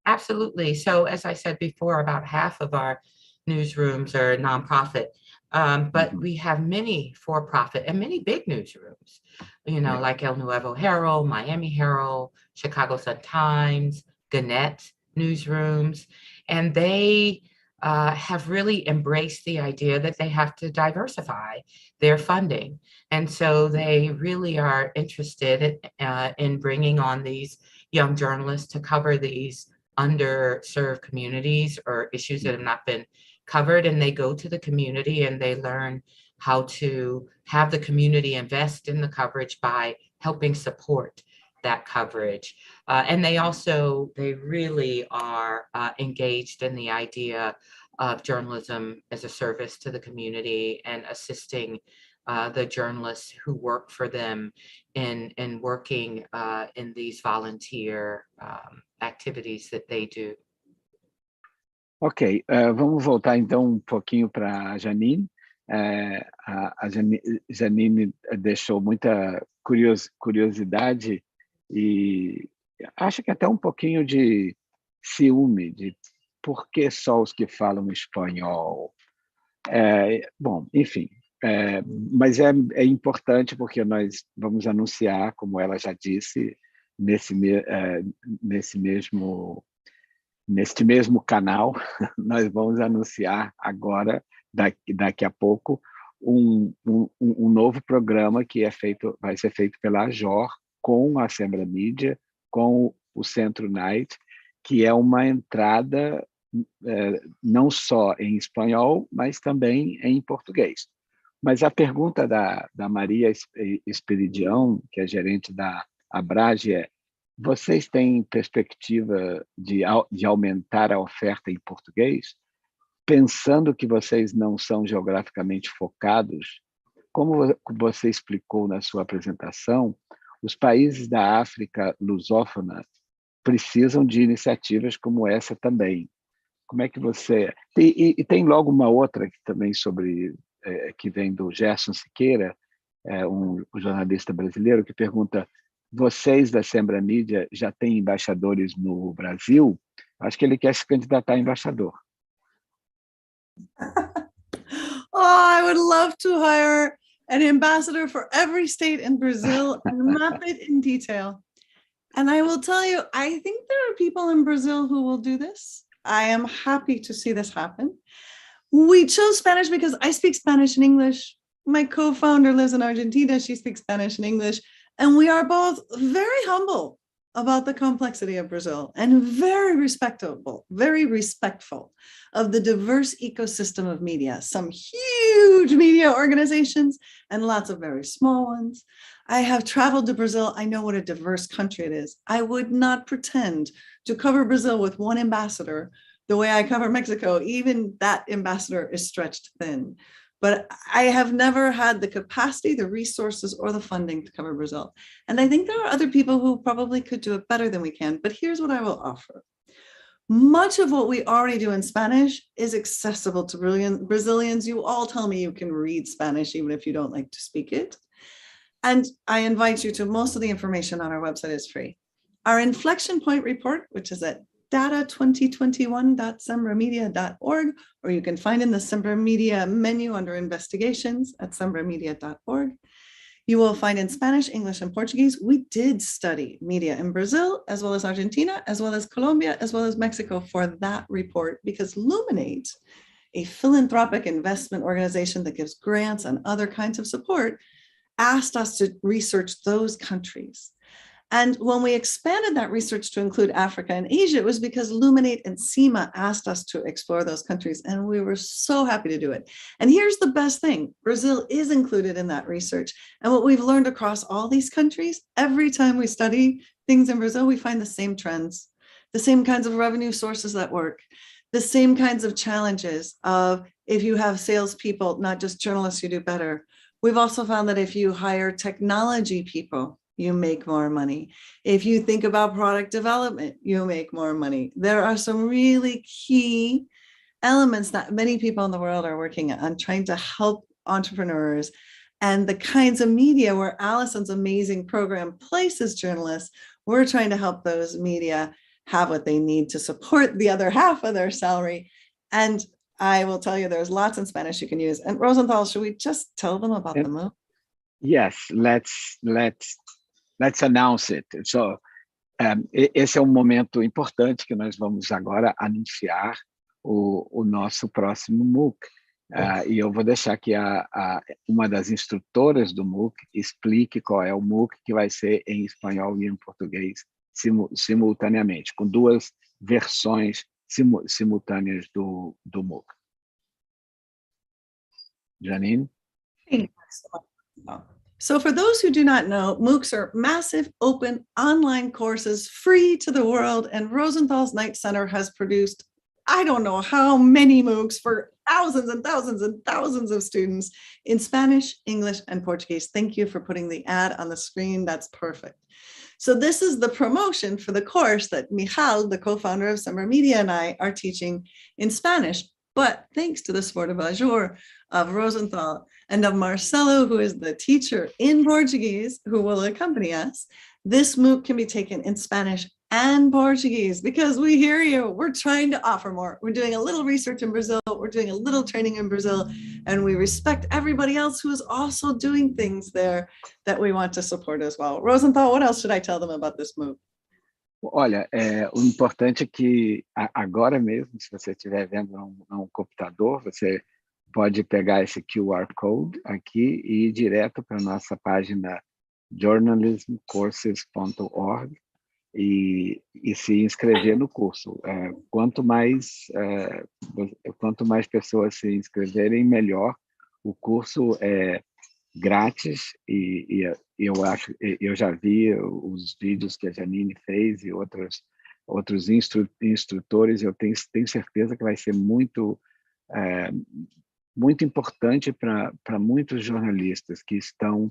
Absolutely. So as I said before, about half of our newsrooms are nonprofit, but we have many for-profit and many big newsrooms, like El Nuevo Herald, Miami Herald, Chicago Sun-Times, Gannett newsrooms, and they have really embraced the idea that they have to diversify their funding. And so they really are interested in bringing on these young journalists to cover these underserved communities or issues that have not been covered. And they go to the community and they learn how to have the community invest in the coverage by helping support that coverage. And they really are engaged in the idea of journalism as a service to the community and assisting the journalists who work for them in working in these volunteer activities that they do. Ok, vamos voltar então pouquinho para a Janine. A Janine deixou muita curiosidade e acho que até um pouquinho de ciúme de por que só os que falam espanhol. Bom, enfim, mas é importante porque nós vamos anunciar, como ela já disse, neste mesmo canal, nós vamos anunciar agora, daqui a pouco, um novo programa que vai ser feito pela AJOR, com a Assembleia Mídia, com o Centro Night, que é uma entrada não só em espanhol, mas também em português. Mas a pergunta da Maria Esperidião, que é gerente da Abrage, é: vocês têm perspectiva de aumentar a oferta em português? Pensando que vocês não são geograficamente focados, como você explicou na sua apresentação, os países da África lusófona precisam de iniciativas como essa também. Como é que você... E tem logo uma outra também sobre... que vem do Gerson Siqueira, um jornalista brasileiro, que pergunta: vocês da Sembra Mídia já têm embaixadores no Brasil? Acho que ele quer se candidatar a embaixador. I would love to hire an ambassador for every state in Brazil and map it in detail. And I will tell you, I think there are people in Brazil who will do this. I am happy to see this happen. We chose Spanish because I speak Spanish and English. My co-founder lives in Argentina. She speaks Spanish and English. And we are both very humble about the complexity of Brazil and very respectful of the diverse ecosystem of media, some huge media organizations and lots of very small ones. I have traveled to Brazil. I know what a diverse country it is. I would not pretend to cover Brazil with one ambassador the way I cover Mexico. Even that ambassador is stretched thin. But I have never had the capacity, the resources, or the funding to cover Brazil. And I think there are other people who probably could do it better than we can. But here's what I will offer. Much of what we already do in Spanish is accessible to Brazilians. You all tell me you can read Spanish, even if you don't like to speak it. And I invite you to, most of the information on our website is free. Our inflection point report, which is at data2021.sembramedia.org, or you can find in the Sembra Media menu under investigations at sembramedia.org. You will find in Spanish, English, and Portuguese. We did study media in Brazil, as well as Argentina, as well as Colombia, as well as Mexico for that report, because Luminate, a philanthropic investment organization that gives grants and other kinds of support, asked us to research those countries. And when we expanded that research to include Africa and Asia, it was because Luminate and SEMA asked us to explore those countries, and we were so happy to do it. And here's the best thing: Brazil is included in that research. And what we've learned across all these countries, every time we study things in Brazil, we find the same trends, the same kinds of revenue sources that work, the same kinds of challenges of, if you have salespeople, not just journalists, you do better. We've also found that if you hire technology people, you make more money. If you think about product development, you make more money. There are some really key elements that many people in the world are working on, trying to help entrepreneurs, and the kinds of media where Allison's amazing program places journalists, we're trying to help those media have what they need to support the other half of their salary. And I will tell you, there's lots in Spanish you can use. And Rosenthal, should we just tell them about the MOOC? Yes, let's announce it. So, esse é um momento importante que nós vamos agora anunciar o nosso próximo MOOC. E eu vou deixar que uma das instrutoras do MOOC explique qual é o MOOC, que vai ser em espanhol e em português simultaneamente, com duas versões simultâneas do MOOC. Janine? So for those who do not know, MOOCs are massive, open, online courses, free to the world, and Rosenthal's Knight Center has produced, I don't know how many MOOCs for thousands and thousands and thousands of students in Spanish, English, and Portuguese. Thank you for putting the ad on the screen. That's perfect. So this is the promotion for the course that Michal, the co-founder of Sembra Media, and I are teaching in Spanish. But thanks to the sport of ajour of Rosenthal and of Marcelo, who is the teacher in Portuguese, who will accompany us, this MOOC can be taken in Spanish and Portuguese, because we hear you. We're trying to offer more. We're doing a little research in Brazil. We're doing a little training in Brazil, and we respect everybody else who is also doing things there that we want to support as well. Rosenthal, what else should I tell them about this MOOC? Olha, o importante é que agora mesmo, se você estiver vendo num computador, você pode pegar esse QR Code aqui e ir direto para a nossa página journalismcourses.org e e se inscrever no curso. Quanto mais pessoas se inscreverem, melhor. O curso é grátis e eu já vi os vídeos que a Janine fez e outros instrutores. Eu tenho certeza que vai ser muito importante para muitos jornalistas que estão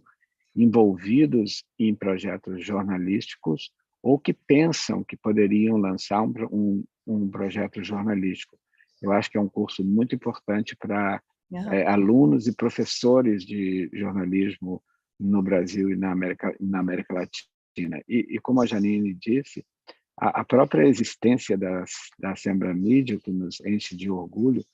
envolvidos em projetos jornalísticos ou que pensam que poderiam lançar um projeto jornalístico. Eu acho que é um curso muito importante para alunos e professores de jornalismo no Brasil e na América Latina. E como a Janine disse, a própria existência da Sembra Mídia, que nos enche de orgulho,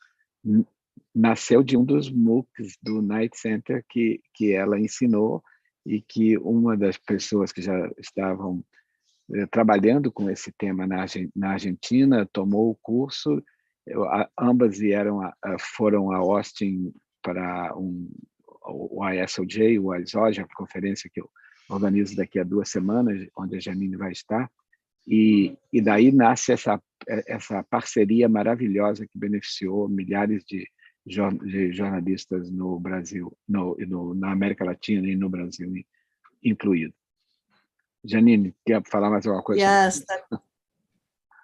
nasceu de um dos MOOCs do Night Center que ela ensinou e que uma das pessoas que já estavam trabalhando com esse tema na Argentina tomou o curso. Ambas foram a Austin para o ISOJ, o Hoje, a conferência que eu organizo daqui a 2 semanas, onde a Janine vai estar. E daí nasce essa parceria maravilhosa que beneficiou milhares de jornalistas no Brasil, na América Latina e no Brasil incluído. Janine, quer falar mais alguma coisa? Yes,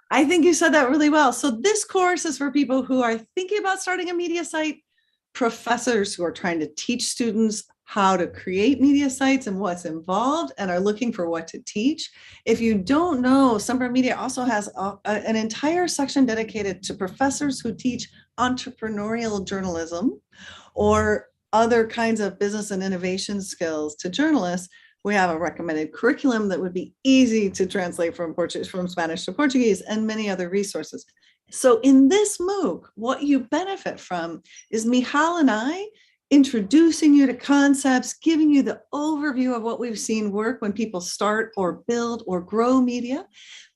I think you said that really well. So this course is for people who are thinking about starting a media site, professors who are trying to teach students how to create media sites and what's involved and are looking for what to teach. If you don't know, Sembra Media also has an entire section dedicated to professors who teach entrepreneurial journalism or other kinds of business and innovation skills to journalists. We have a recommended curriculum that would be easy to translate from Spanish to Portuguese, and many other resources. So in this MOOC, what you benefit from is Michal and I introducing you to concepts, giving you the overview of what we've seen work when people start or build or grow media.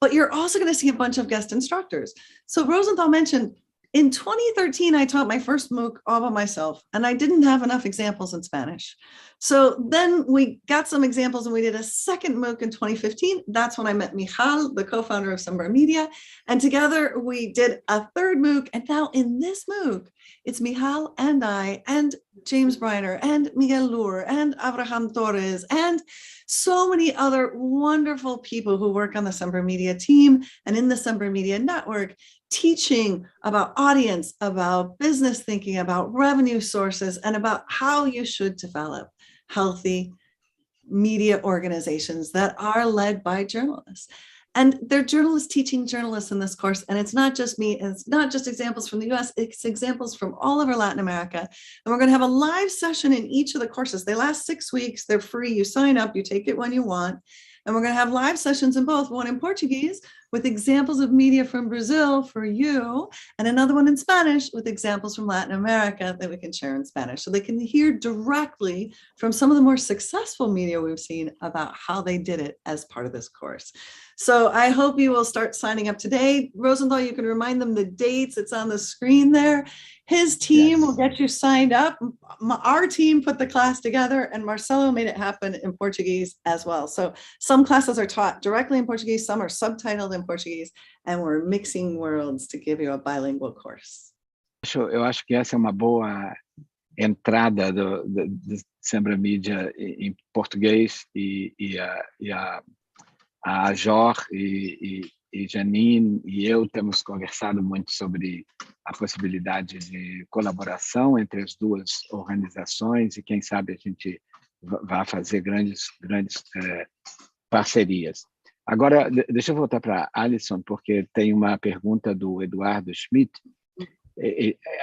But you're also going to see a bunch of guest instructors. So Rosenthal mentioned, in 2013, I taught my first MOOC all by myself, and I didn't have enough examples in Spanish. So then we got some examples and we did a second MOOC in 2015. That's when I met Michal, the co-founder of Sembra Media. And together we did a third MOOC. And now in this MOOC, it's Michal and I and James Briner and Miguel Lur and Abraham Torres and so many other wonderful people who work on the Sembra Media team and in the Sembra Media network, teaching about audience, about business thinking, about revenue sources, and about how you should develop healthy media organizations that are led by journalists. And they're journalists teaching journalists in this course. And it's not just me, and it's not just examples from the US, it's examples from all over Latin America. And we're going to have a live session in each of the courses. They last 6 weeks. They're free. You sign up, you take it when you want. And we're going to have live sessions in both, one in Portuguese with examples of media from Brazil for you, and another one in Spanish with examples from Latin America that we can share in Spanish. So they can hear directly from some of the more successful media we've seen about how they did it as part of this course. So I hope you will start signing up today. Rosenthal, you can remind them the dates. It's on the screen there. His team will get you signed up. Our team put the class together, and Marcelo made it happen in Portuguese as well. So some classes are taught directly in Portuguese, some are subtitled in Portuguese, and we're mixing worlds to give you a bilingual course. Eu acho que essa é uma boa entrada do Sembra Mídia em português e a Jor e Janine e eu temos conversado muito sobre a possibilidade de colaboração entre as duas organizações e quem sabe a gente vai fazer grandes parcerias. Agora, deixa eu voltar para a Alison, porque tem uma pergunta do Eduardo Schmidt.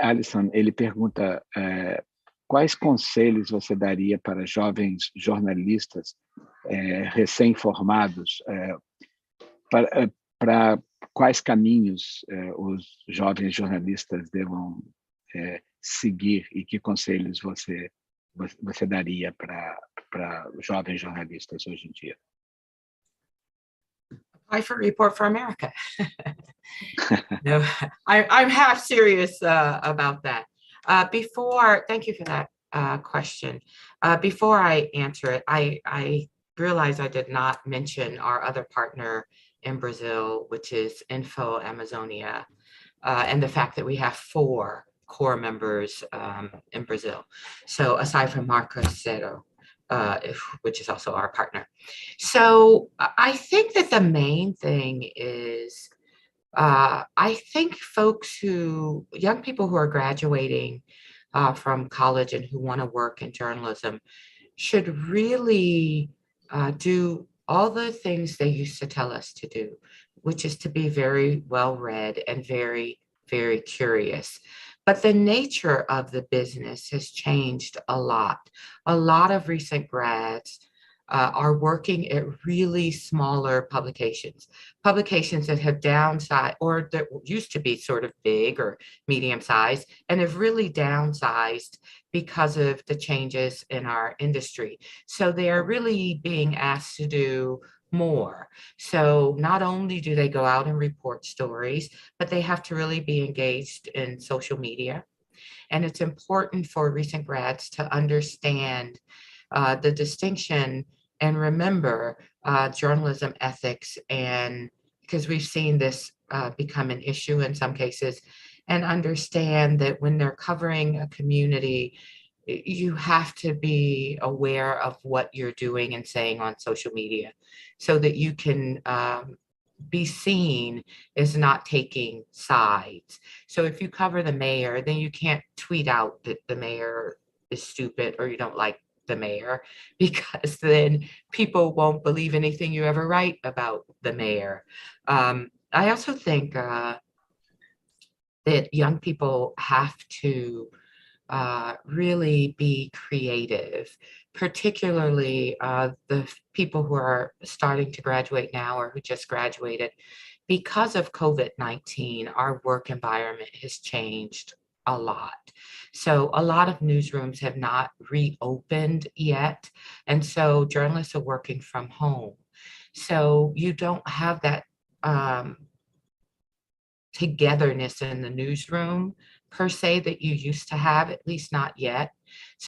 Alison, ele pergunta quais conselhos você daria para jovens jornalistas recém-formados, para quais caminhos os jovens jornalistas devam seguir e que conselhos você daria para jovens jornalistas hoje em dia? Apply for Report for America. No, I'm half serious about that. Thank you for that question. Before I answer it, I realize I did not mention our other partner in Brazil, which is Info Amazonia, and the fact that we have 4 core members in Brazil. So aside from Marcos Zero, which is also our partner. So I think that the main thing is, I think young people who are graduating from college and who want to work in journalism should really do all the things they used to tell us to do, which is to be very well read and very, very curious. But the nature of the business has changed a lot. A lot of recent grads are working at really smaller publications that have downsized, or that used to be sort of big or medium sized, and have really downsized because of the changes in our industry. So they are really being asked to do more. So not only do they go out and report stories, but they have to really be engaged in social media. And it's important for recent grads to understand the distinction and remember journalism ethics, and because we've seen this become an issue in some cases, and understand that when they're covering a community, you have to be aware of what you're doing and saying on social media so that you can be seen as not taking sides. So if you cover the mayor, then you can't tweet out that the mayor is stupid or you don't like the mayor, because then people won't believe anything you ever write about the mayor. I also think that young people have to really be creative, particularly the people who are starting to graduate now or who just graduated. Because of COVID-19, our work environment has changed a lot. So a lot of newsrooms have not reopened yet. And so journalists are working from home. So you don't have that togetherness in the newsroom per se that you used to have, at least not yet.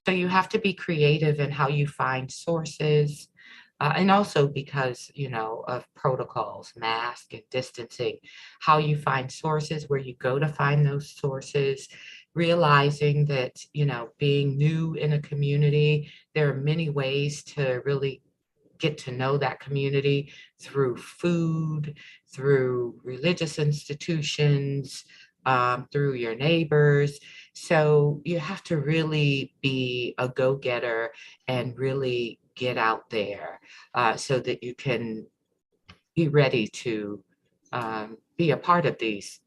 So you have to be creative in how you find sources. And also because, of protocols, mask and distancing, how you find sources, where you go to find those sources, realizing that, being new in a community, there are many ways to really get to know that community through food, through religious institutions, through your neighbors. So you have to really be a go-getter and really get out there so that you can be ready to be a part of these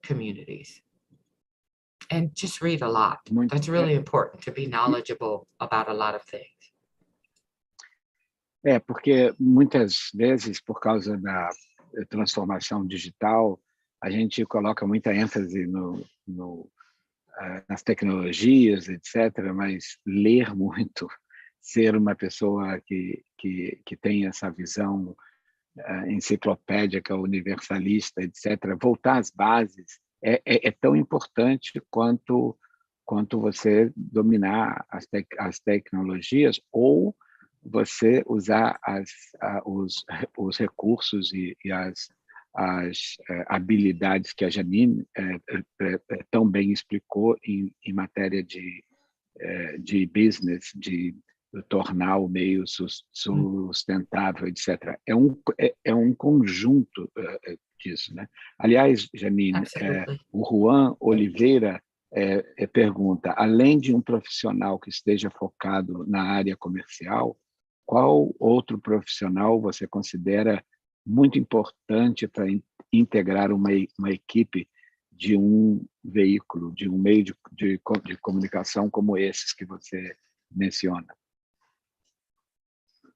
communities. And just read a lot. That's really important, to be knowledgeable about a lot of things. Porque muitas vezes, por causa da transformação digital, a gente coloca muita ênfase nas tecnologias, etc., mas ler muito, ser uma pessoa que tem essa visão enciclopédica, universalista, etc., voltar às bases é tão importante quanto você dominar as tecnologias ou você usar os recursos e as habilidades que a Janine tão bem explicou em matéria de business, de tornar o meio sustentável, etc. É um conjunto disso, né? Aliás, Janine, o Juan Oliveira pergunta, além de um profissional que esteja focado na área comercial, qual outro profissional você considera muito importante para integrar uma equipe de um veículo, de um meio de comunicação como esses que você menciona?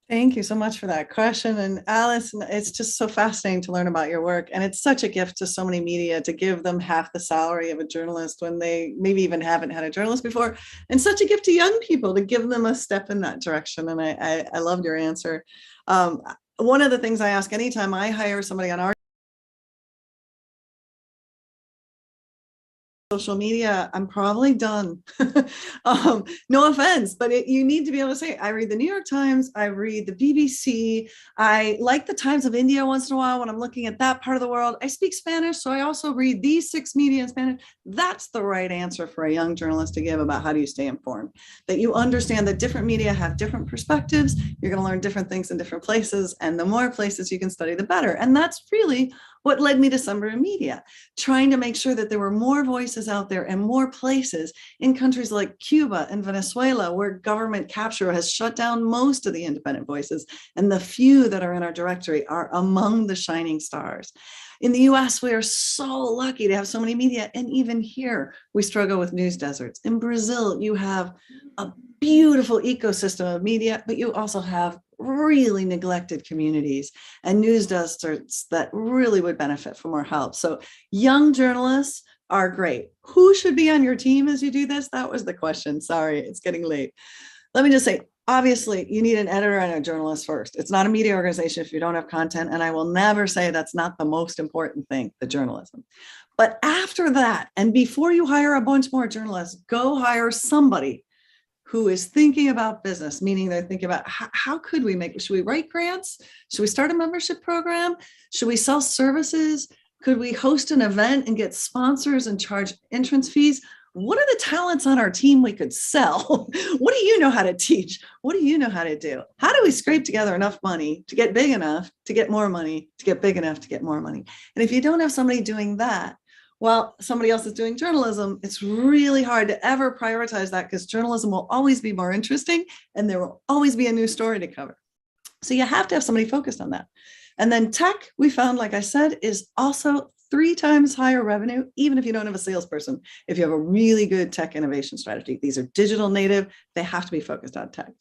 Thank you so much for that question. And Alice, it's just so fascinating to learn about your work. And it's such a gift to so many media to give them half the salary of a journalist when they maybe even haven't had a journalist before. And such a gift to young people to give them a step in that direction. And I loved your answer. One of the things I ask anytime I hire somebody on our social media, I'm probably done. No offense, but you need to be able to say, I read the New York Times, I read the BBC, I like the Times of India once in a while when I'm looking at that part of the world. I speak Spanish, so I also read these 6 media in Spanish. That's the right answer for a young journalist to give about how do you stay informed. That you understand that different media have different perspectives, you're going to learn different things in different places, and the more places you can study, the better. And that's really what led me to Sunbury Media, trying to make sure that there were more voices out there and more places in countries like Cuba and Venezuela, where government capture has shut down most of the independent voices, and the few that are in our directory are among the shining stars. In the US, we are so lucky to have so many media, and even here, we struggle with news deserts. In Brazil, you have a beautiful ecosystem of media, but you also have really neglected communities and news deserts that really would benefit from more help. So young journalists are great. Who should be on your team as you do this? That was the question. Sorry, it's getting late. Let me just say, obviously, you need an editor and a journalist first. It's not a media organization if you don't have content, and I will never say that's not the most important thing, the journalism. But after that, and before you hire a bunch more journalists, go hire somebody who is thinking about business, meaning they're thinking about how could we make it? Should we write grants? Should we start a membership program? Should we sell services? Could we host an event and get sponsors and charge entrance fees? What are the talents on our team we could sell? What do you know how to teach? What do you know how to do? How do we scrape together enough money to get big enough to get more money, to get big enough to get more money? And if you don't have somebody doing that, while somebody else is doing journalism, it's really hard to ever prioritize that, because journalism will always be more interesting and there will always be a new story to cover. So you have to have somebody focused on that. And then tech, we found, like I said, is also 3 times higher revenue, even if you don't have a salesperson, if you have a really good tech innovation strategy. These are digital native, they have to be focused on tech.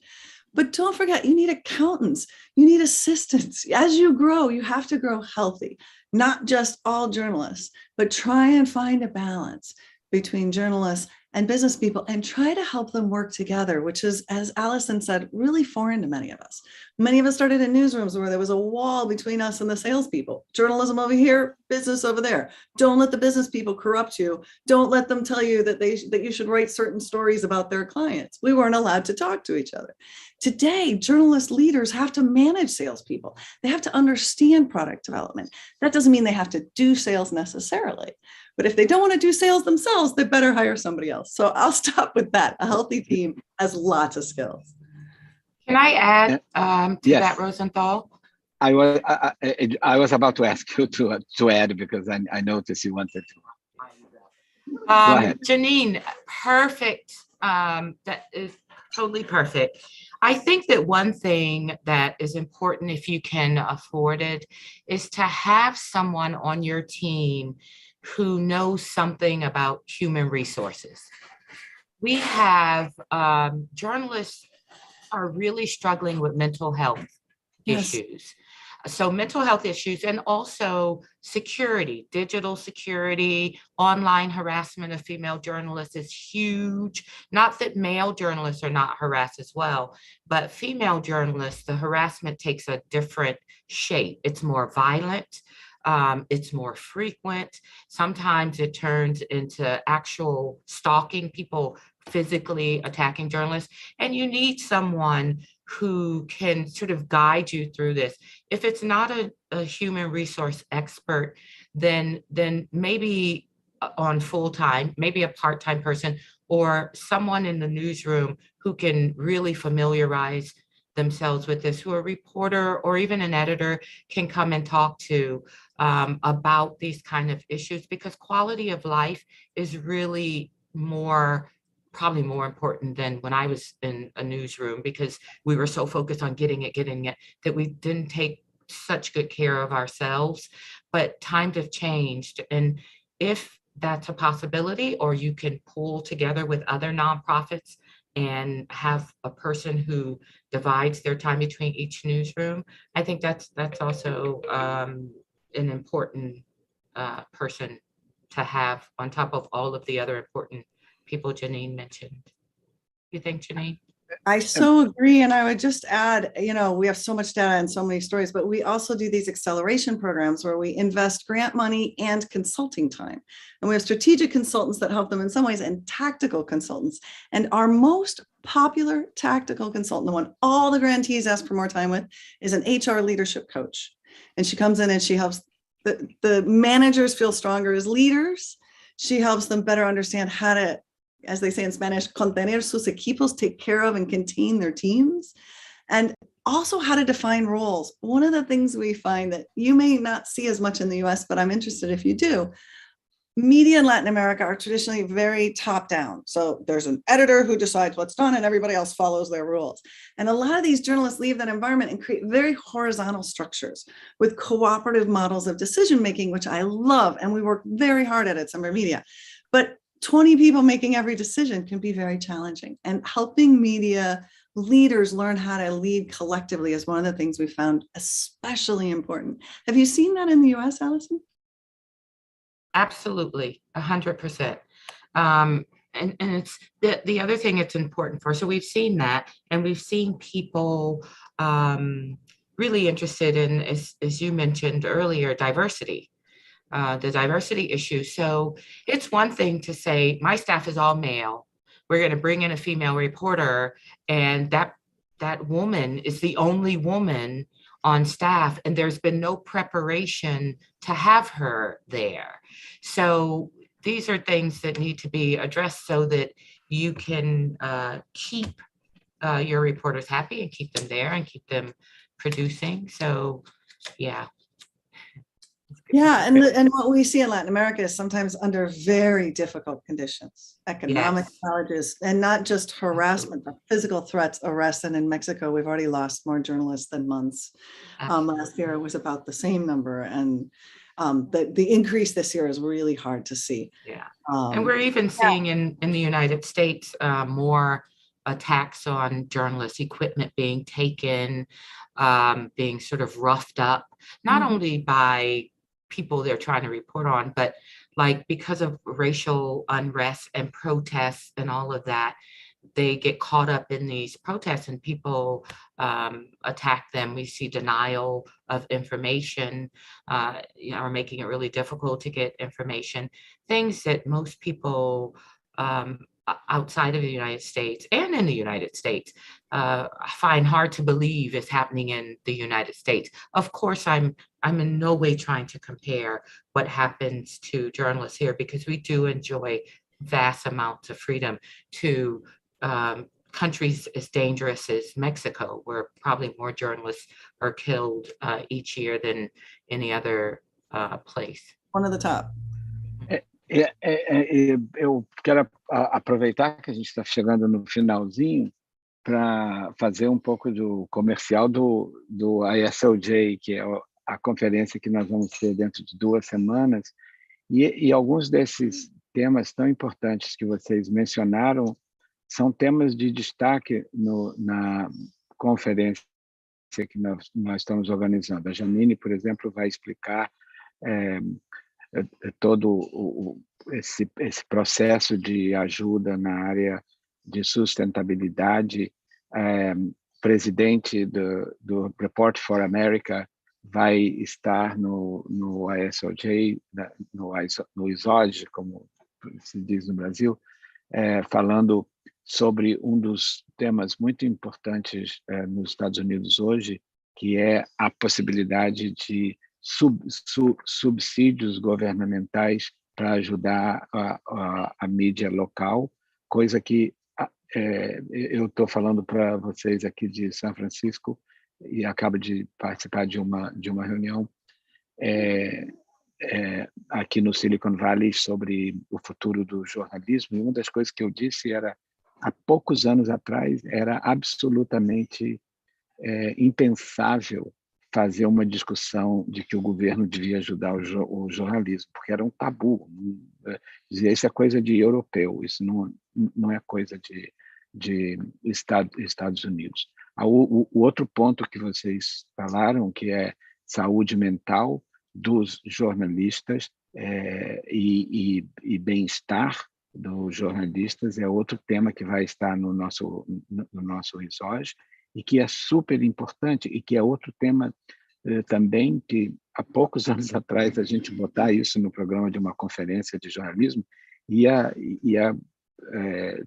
But don't forget, you need accountants, you need assistants. As you grow, you have to grow healthy, not just all journalists, but try and find a balance between journalists and business people and try to help them work together, which is, as Allison said, really foreign to many of us. Many of us started in newsrooms where there was a wall between us and the salespeople. Journalism over here, business over there. Don't let the business people corrupt you. Don't let them tell you that you should write certain stories about their clients. We weren't allowed to talk to each other. Today, journalist leaders have to manage salespeople. They have to understand product development. That doesn't mean they have to do sales necessarily. But if they don't want to do sales themselves, they better hire somebody else. So I'll stop with that. A healthy team has lots of skills. Can I add to Yes. that, Rosenthal? I was about to ask you to add, because I noticed you wanted to. Go ahead. Janine, perfect. That is totally perfect. I think that one thing that is important, if you can afford it, is to have someone on your team who knows something about human resources. We have journalists are really struggling with mental health issues. So mental health issues, and also security, digital security, online harassment of female journalists is huge. Not that male journalists are not harassed as well, but female journalists, the harassment takes a different shape. It's more violent. It's more frequent. Sometimes it turns into actual stalking, people physically attacking journalists. And you need someone who can sort of guide you through this. If it's not a human resource expert, then maybe on full-time, maybe a part-time person, or someone in the newsroom who can really familiarize themselves with this, who a reporter or even an editor can come and talk to about these kind of issues, because quality of life is really probably more important than when I was in a newsroom, because we were so focused on getting it, that we didn't take such good care of ourselves. But times have changed. And if that's a possibility, or you can pull together with other nonprofits and have a person who divides their time between each newsroom, I think that's also an important person to have on top of all of the other important people Janine mentioned. You think, Janine? I so agree. And I would just add, we have so much data and so many stories, but we also do these acceleration programs where we invest grant money and consulting time. And we have strategic consultants that help them in some ways and tactical consultants. And our most popular tactical consultant, the one all the grantees ask for more time with, is an HR leadership coach. And she comes in and she helps the managers feel stronger as leaders. She helps them better understand how to, as they say in Spanish, contener sus equipos, take care of and contain their teams, and also how to define roles. One of the things we find that you may not see as much in the US, but I'm interested if you do, media in Latin America are traditionally very top down. So there's an editor who decides what's done and everybody else follows their rules. And a lot of these journalists leave that environment and create very horizontal structures with cooperative models of decision-making, which I love. And we work very hard at Semper Media. But 20 people making every decision can be very challenging. And helping media leaders learn how to lead collectively is one of the things we found especially important. Have you seen that in the US, Allison? Absolutely, 100%. And it's the other thing it's important for. So we've seen that, and we've seen people really interested in, as you mentioned earlier, diversity. The diversity issue. So it's one thing to say, my staff is all male. We're going to bring in a female reporter, and that woman is the only woman on staff, and there's been no preparation to have her there. So these are things that need to be addressed so that you can keep your reporters happy and keep them there and keep them producing. So, yeah. Yeah, and what we see in Latin America is sometimes under very difficult conditions, economic challenges, and not just harassment, but physical threats, arrests. And in Mexico, we've already lost more journalists than months. Last year, it was about the same number. And the increase this year is really hard to see. Yeah, and we're even seeing in the United States more attacks on journalists, equipment being taken, being sort of roughed up, not only by people they're trying to report on, but like because of racial unrest and protests and all of that, they get caught up in these protests and people attack them. We see denial of information, are making it really difficult to get information, things that most people outside of the United States and in the United States find hard to believe is happening in the United States. Of course, I'm in no way trying to compare what happens to journalists here, because we do enjoy vast amounts of freedom, to countries as dangerous as Mexico, where probably more journalists are killed each year than any other place. One of the top. Eu quero aproveitar que a gente está chegando no finalzinho para fazer um pouco do comercial do ISLJ, que é a conferência que nós vamos ter dentro de 2 semanas, e alguns desses temas tão importantes que vocês mencionaram são temas de destaque na conferência que nós estamos organizando. A Janine, por exemplo, vai explicar todo esse processo de ajuda na área de sustentabilidade. Presidente do Report for America vai estar no ISLJ, no Hoje, como se diz no Brasil, falando sobre um dos temas muito importantes nos Estados Unidos hoje, que é a possibilidade de subsídios governamentais para ajudar a mídia local, coisa que eu estou falando para vocês aqui de São Francisco e acabo de participar de uma reunião aqui no Silicon Valley sobre o futuro do jornalismo, e uma das coisas que eu disse era, há poucos anos atrás, era absolutamente impensável fazer uma discussão de que o governo devia ajudar o jornalismo, porque era um tabu. Dizia, isso é coisa de europeu, isso não é coisa de Estados Unidos. O outro ponto que vocês falaram, que é saúde mental dos jornalistas e bem-estar, dos jornalistas, é outro tema que vai estar no nosso Hoje, e que é super importante, e que é outro tema também que, há poucos anos atrás, a gente botar isso no programa de uma conferência de jornalismo ia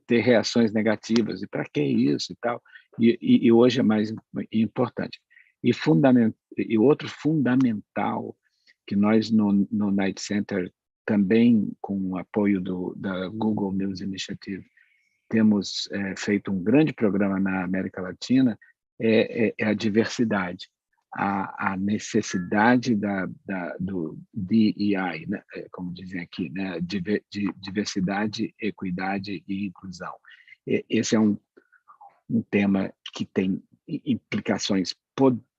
ter reações negativas, e para que isso e tal, e hoje é mais importante. E outro fundamental, que nós no Night Center, também com o apoio da Google News Initiative, temos feito um grande programa na América Latina, é a diversidade, a necessidade do DEI, né? Como dizem aqui, né? De diversidade, equidade e inclusão. Esse é um tema que tem implicações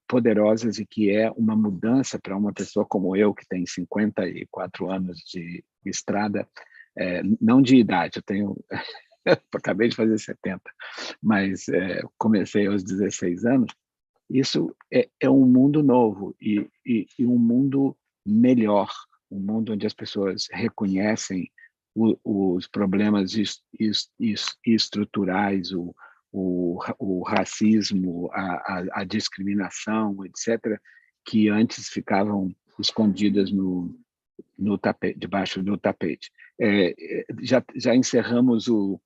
poderosas e que é uma mudança para uma pessoa como eu, que tem 54 anos de estrada, não de idade, eu tenho... acabei de fazer 70, mas comecei aos 16 anos. Isso é um mundo novo e um mundo melhor, um mundo onde as pessoas reconhecem os problemas estruturais, o racismo, a discriminação, etc., que antes ficavam escondidas no tapete, debaixo do tapete. Já encerramos o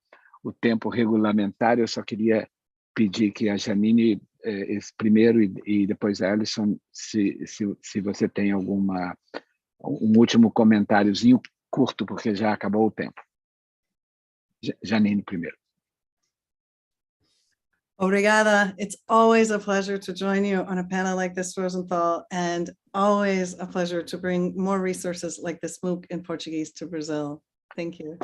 tempo regulamentar. Eu só queria pedir que a Janine, primeiro, e depois a Alison, se você tem um último comentáriozinho curto, porque já acabou o tempo. Janine primeiro. Obrigada. It's always a pleasure to join you on a panel like this, Rosenthal, and always a pleasure to bring more resources like this MOOC in Portuguese to Brazil. Thank you.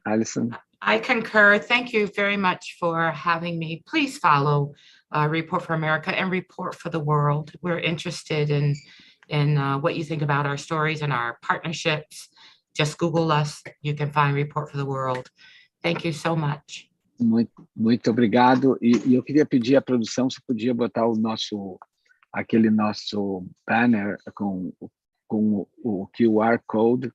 Alison? I concur. Thank you very much for having me. Please follow Report for America and Report for the World. We're interested in what you think about our stories and our partnerships. Just Google us. You can find Report for the World. Thank you so much. Muito obrigado. E eu queria pedir à produção se podia botar aquele nosso banner com o QR Code,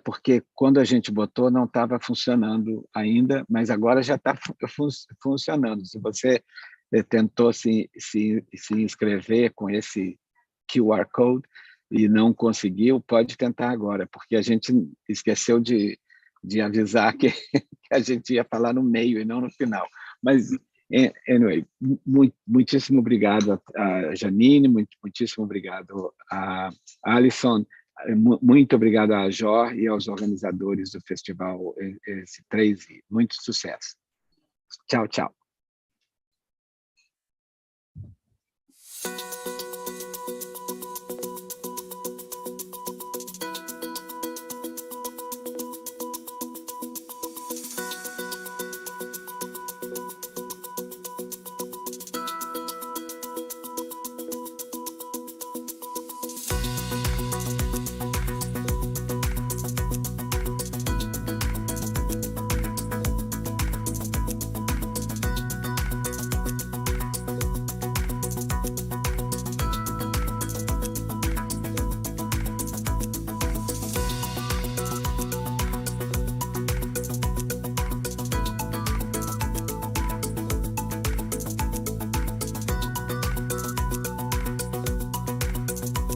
porque quando a gente botou não estava funcionando ainda, mas agora já está funcionando. Se você tentou se inscrever com esse QR Code e não conseguiu, pode tentar agora, porque a gente esqueceu de avisar que a gente ia falar no meio e não no final. Mas, anyway, muitíssimo obrigado a Janine, muitíssimo obrigado a Alison, muito obrigado a Jor e aos organizadores do festival esse 3i. Muito sucesso. Tchau, tchau.